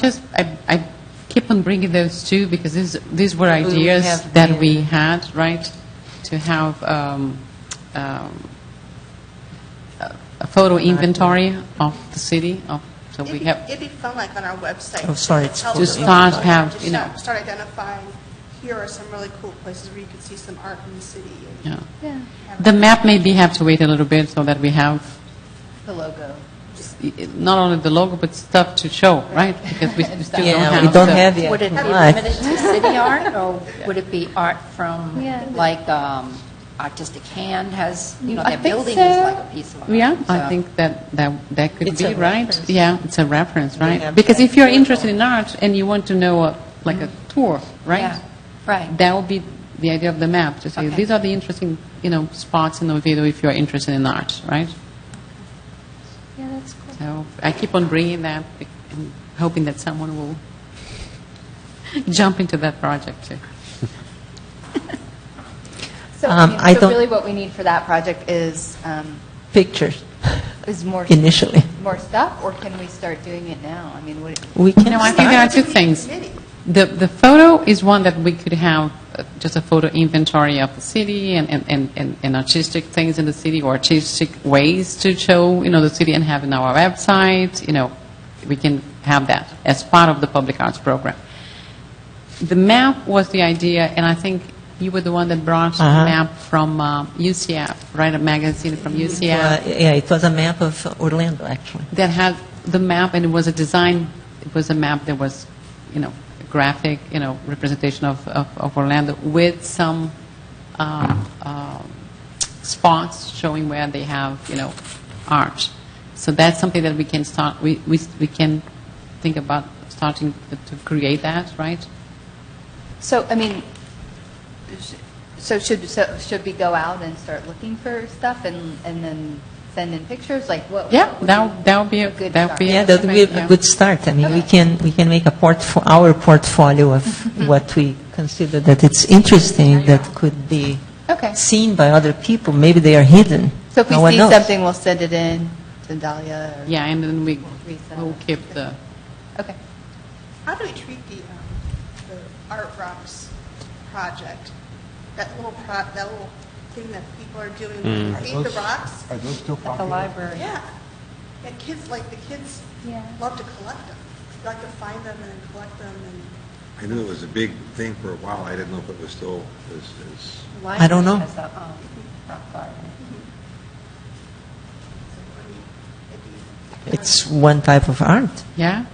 E: keep on bringing those two because these were ideas
A: have
E: that
A: been-
E: we had, right? To have a photo inventory of the city. So we have,
L: It'd be fun, like on our website.
A: Oh, sorry, it's
L: help
E: to
L: us
E: start
L: out,
E: have,
L: just
E: you know.
L: Start identifying, here are some really cool places where you can see some art in the city. and
E: yeah.
K: Yeah.
L: have
E: The
L: that.
E: map maybe have to wait a little bit so that we have
G: The logo.
E: not only the logo but stuff to show, right? Because we still don't
A: Yeah,
E: have.
A: we don't
E: the-
A: have yet.
M: Would it be
A: Right.
M: limited to city art, or would it be art from,
K: Yeah.
M: like, Artistic Hand has,
G: I
M: their
G: think
M: building
G: so.
M: is like a piece of art.
E: Yeah, I
M: So-
E: think that could
A: It's
E: be
A: a
E: right.
A: reference.
E: Yeah, it's a reference, right?
A: have
E: Because
A: that
E: if you're
A: photo.
E: interested in art and you want to know like a tour, right?
M: Yeah, right.
E: That would be the idea of the map to say
M: Okay.
E: these are the interesting spots in Oviedo if you're interested in art, right?
K: Yeah, that's cool.
E: So I keep on bringing that and hoping that someone will jump into that project too.
G: So,
A: I
G: so
A: don't-
G: really what we need for that project is
A: Pictures
G: more
A: initially.
G: more stuff, or can we start doing it now? I mean, what,
A: We can
E: No, I think there are
A: start.
E: two things. The photo is one that we could have just a photo inventory of the city and artistic things in the city or artistic ways to show, the city and have in our website, we can have that as part of the public arts program. The map was the idea, and I think you were the one that brought the map from UCF, right, a magazine from UCF.
A: Yeah, it was a map of Orlando, actually.
E: That had the map, and it was a design, it was a map that was, graphic, representation of Orlando with some spots showing where they have, art. So that's something that we can start, we can think about starting to create that, right?
G: so I mean, should we go out and start looking for stuff and then send in pictures? Like what?
E: Yeah,
G: what would
E: that would be a
G: good
E: that would be
G: start?
A: Yeah, that would be a
E: yeah.
A: good start. I mean, we can make our portfolio of what we consider that it's interesting that could be
G: Okay.
A: seen by other people. Maybe they are hidden.
G: So if we
A: No one
G: see
A: knows.
G: something, we'll send it in to Dahlia. Or,
E: Yeah, and then we
G: Resell.
E: will keep the.
G: Okay.
L: How do we treat the Art Rocks project? That little thing that people are doing,
I: Are
L: paint the
I: those-
L: rocks?
I: Are those still
M: At the
I: popular?
M: library.
L: Yeah. Yeah, the kids
K: Yeah.
L: love to collect them. They like to find them and then collect them and.
I: I knew it was a big thing for a while. I didn't know if it was still as
A: I don't know.
M: Library has a, rock garden.
A: It's one type of art.
E: Yeah?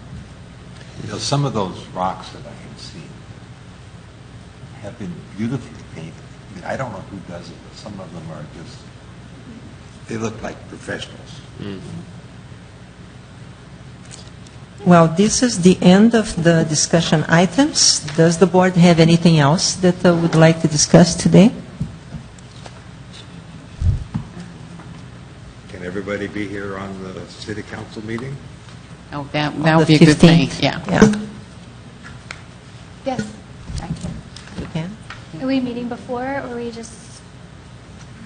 I: some of those rocks that I have seen have been beautifully painted. I mean, I don't know who does it, but some of them are just, they look like professionals.
A: Well, this is the end of the discussion items. Does the board have anything else that would like to discuss today?
I: Can everybody be here on the city council meeting?
E: Oh, that
A: On
E: would
A: the
E: be a good thing,
A: 15th?
E: yeah.
A: Yeah,
G: Yes.
A: you can.
K: Are we meeting before, or are we just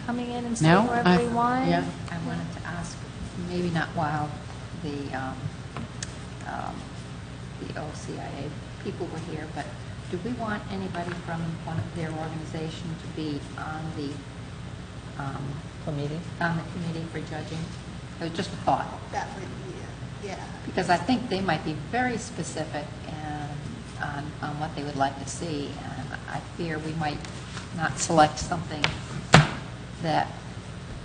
K: coming in and staying
E: No,
K: wherever we want?
E: yeah.
M: I wanted to ask, maybe not while the OCIA people were here, but do we want anybody from one of their organization to be on the
A: Committee?
M: committee for judging? It was just a thought,
L: That would be, yeah.
M: because I think they might be very specific on what they would like to see, and I fear we might not select something that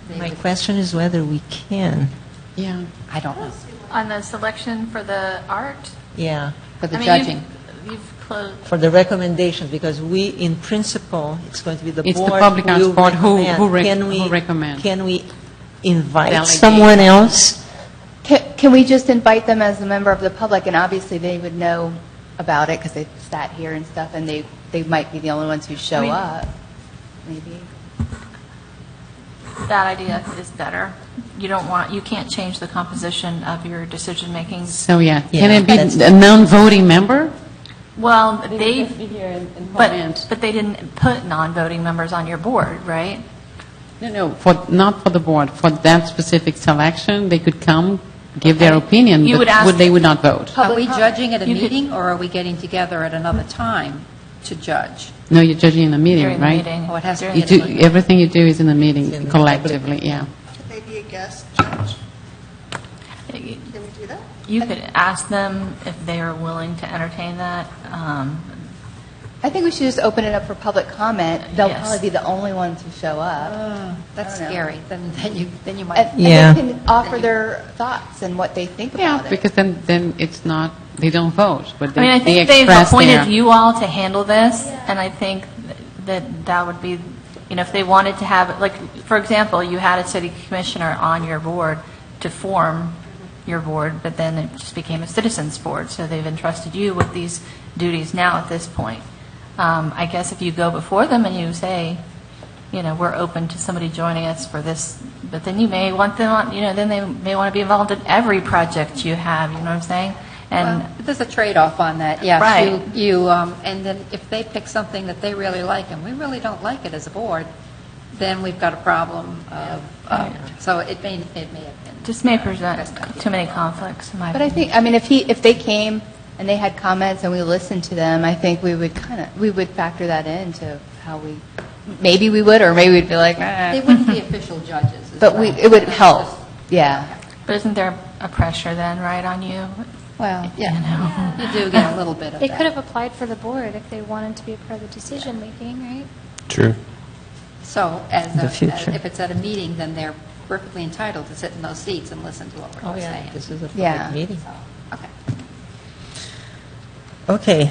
M: they
A: My
M: would,
A: question is whether we can.
E: Yeah.
M: I don't know,
F: On the selection for the art?
A: Yeah,
M: for the
F: I mean,
M: judging.
F: You've closed,
A: for the recommendations, because we, in principle, it's going to be the board.
E: It's the Public Arts
A: will
E: Board who
A: recommend.
E: recommend.
A: Can we invite
E: Delegate.
A: someone else?
G: Can we just invite them as a member of the public, and obviously they would know about it because they've sat here and stuff, and they might be the only ones who show up, maybe.
F: that idea is better. You can't change the composition of your decision-making.
E: So, yeah,
A: Yeah,
E: can it be
A: that's-
E: a non-voting member?
F: Well,
E: Be here and
F: but
E: comment.
F: they didn't put non-voting members on your board, right?
E: No, not for the board. For that specific selection, they could come, give their opinion,
B: You would ask-
E: but they would not vote.
M: Are we judging at a
B: You could-
M: meeting, or are we getting together at another time to judge?
E: No, you're judging in a meeting,
B: During the
E: right?
B: meeting.
M: Oh, it has to
B: During
M: be
E: You
M: at a
E: do,
M: meeting.
E: everything you do is in a meeting,
A: in the
E: collectively, yeah.
L: Could they be a guest judge? Can we do that?
F: You could ask them if they are willing to entertain that.
G: I think we should just open it up for public comment. They'll
F: Yes.
G: probably be the only ones who show up.
M: That's
G: I don't know.
M: scary. Then you might.
G: And
A: Yeah.
G: they can offer their thoughts and what they think
E: Yeah,
G: about it.
E: because then it's not, they don't vote, but
F: I mean, I
E: they
F: think they've
E: express
F: appointed
E: their...
F: you all to handle this, and I think that would be, if they wanted to have, like, for example, you had a city commissioner on your board to form your board, but then it just became a citizens board, so they've entrusted you with these duties now at this point. I guess if you go before them and you say, we're open to somebody joining us for this, but then you may want them on, then they may want to be involved in every project you have, you know what I'm saying? And
M: Well, there's a trade-off on that, yes.
F: Right.
M: And then if they pick something that they really like, and we really don't like it as a board, then we've got a problem of, so it may have been.
F: just may present too many conflicts, in my
G: But I
F: opinion.
G: think, if they came and they had comments and we listened to them, I think we would factor that into how maybe we would, or maybe we'd be like,
M: They wouldn't be official judges. is
G: But
M: what I'm
G: it would
M: saying.
G: help, yeah.
F: But isn't there a pressure then, right, on you?
G: Well,
M: Yeah, you do get a little bit of
K: They
M: that.
K: could have applied for the board if they wanted to be a part of the decision-making, right?
C: True.
M: So
A: The future.
M: if it's at a meeting, then they're perfectly entitled to sit in those seats and listen to what we're saying.
A: This is a
G: Yeah.
A: public meeting.
M: Okay.
A: Okay.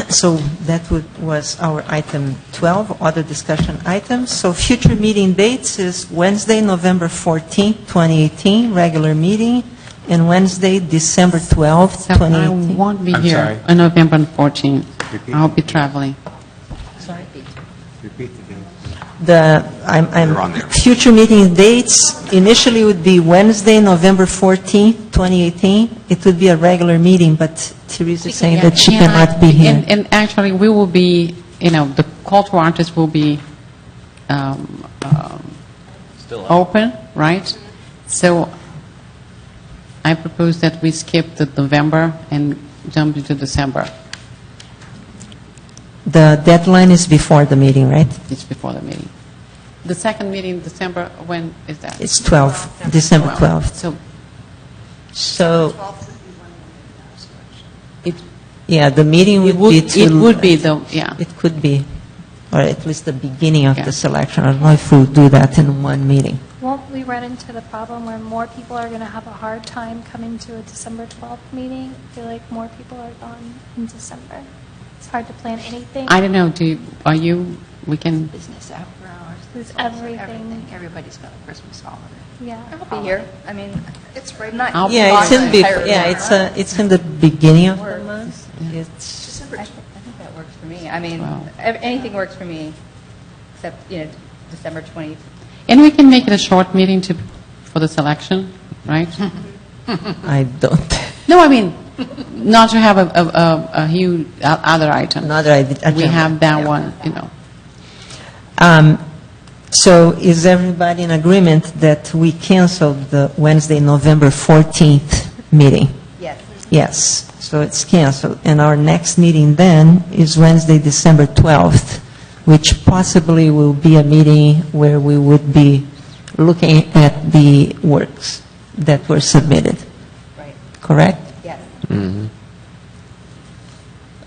A: So that was our item 12, other discussion items. So future meeting dates is Wednesday, November 14th, 2018, regular meeting, and Wednesday, December 12th,
E: So I
A: 2018.
E: won't be
C: I'm
E: here
C: sorry.
E: on November 14th.
I: Repeat.
E: I'll be traveling.
I: Repeat the date.
A: The,
I: They're on there.
A: future meeting dates initially would be Wednesday, November 14th, 2018. It would be a regular meeting, but Teresa is saying that she cannot be here.
E: And actually, we will be, the call to artists will be open, right? So I propose that we skip the November and jump into December.
A: The deadline is before the meeting, right?
E: It's before the meeting. The second meeting in December, when is that?
A: It's 12, December 12th.
E: So
A: So, yeah, the meeting
E: it
A: would be
E: would,
A: to...
E: it would be the, yeah.
A: It could be, or at least the beginning of
E: Yeah.
A: the selection. I don't know if we'll do that in one meeting.
K: Won't we run into the problem where more people are going to have a hard time coming to a December 12th meeting? I feel like more people are gone in December. It's hard to plan anything.
E: I don't know, we can,
M: Business after hours.
K: There's
M: also
K: everything.
M: Everybody's got a Christmas holiday.
K: Yeah.
G: I'll be here. I mean, it's right not.
E: I'll-
A: Yeah, it's in,
G: entirely
A: it's in the beginning of the month. It's,
G: I think that works for me. I mean,
E: Wow.
G: anything works for me, except, December 20th.
E: and we can make it a short meeting for the selection, right?
A: I don't,
E: No, I mean, not to have a huge other item.
A: another idea.
E: We have that one,
A: So is everybody in agreement that we cancel the Wednesday, November 14th meeting?
G: Yes.
A: Yes, so it's canceled. And our next meeting then is Wednesday, December 12th, which possibly will be a meeting where we would be looking at the works that were submitted,
G: Right.
A: correct?
G: Yes.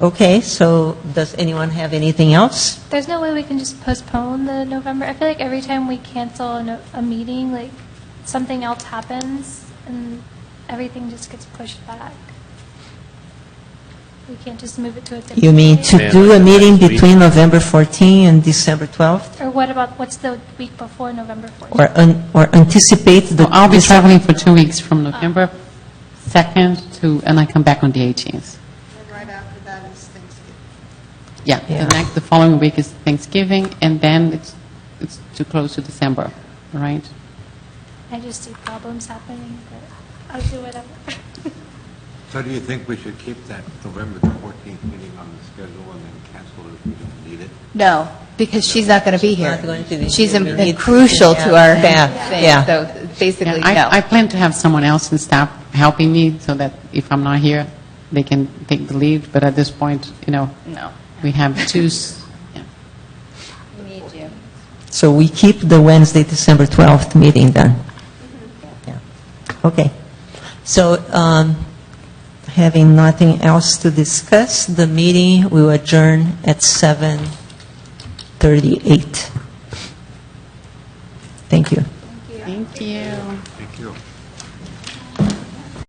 A: Okay, so does anyone have anything else?
K: There's no way we can just postpone the November. I feel like every time we cancel a meeting, like something else happens and everything just gets pushed back. We can't just move it to a different
A: You mean
K: date?
A: to
C: Yeah,
A: do
C: like
A: a
C: the
A: meeting
C: next week.
A: between November 14th and December 12th?
K: Or what's the week before November 14th?
A: Or anticipate the...
E: I'll be
A: this-
E: traveling for 2 weeks from November 2nd and I come back on the 18th.
L: And right after that is Thanksgiving.
E: Yeah,
A: Yeah.
E: the following week is Thanksgiving, and then it's too close to December, right?
K: I just see problems happening, but I'll do whatever.
I: So do you think we should keep that November the 14th meeting on the schedule and then cancel it if we don't need it?
G: No, Because she's not going to be here.
A: Not going to be
G: She's
A: here. We need-
G: crucial to our
A: Yeah,
G: thing.
A: yeah.
G: So basically,
E: Yeah,
G: no.
E: I plan to have someone else in staff helping me so that if I'm not here, they can take the lead. But at this point,
G: No.
E: we have two. Yeah.
G: We need you.
A: So we keep the Wednesday, December 12th meeting then? Yeah. Okay. So having nothing else to discuss, the meeting will adjourn at 7:38. Thank you.
E: Thank you.
I: Thank you.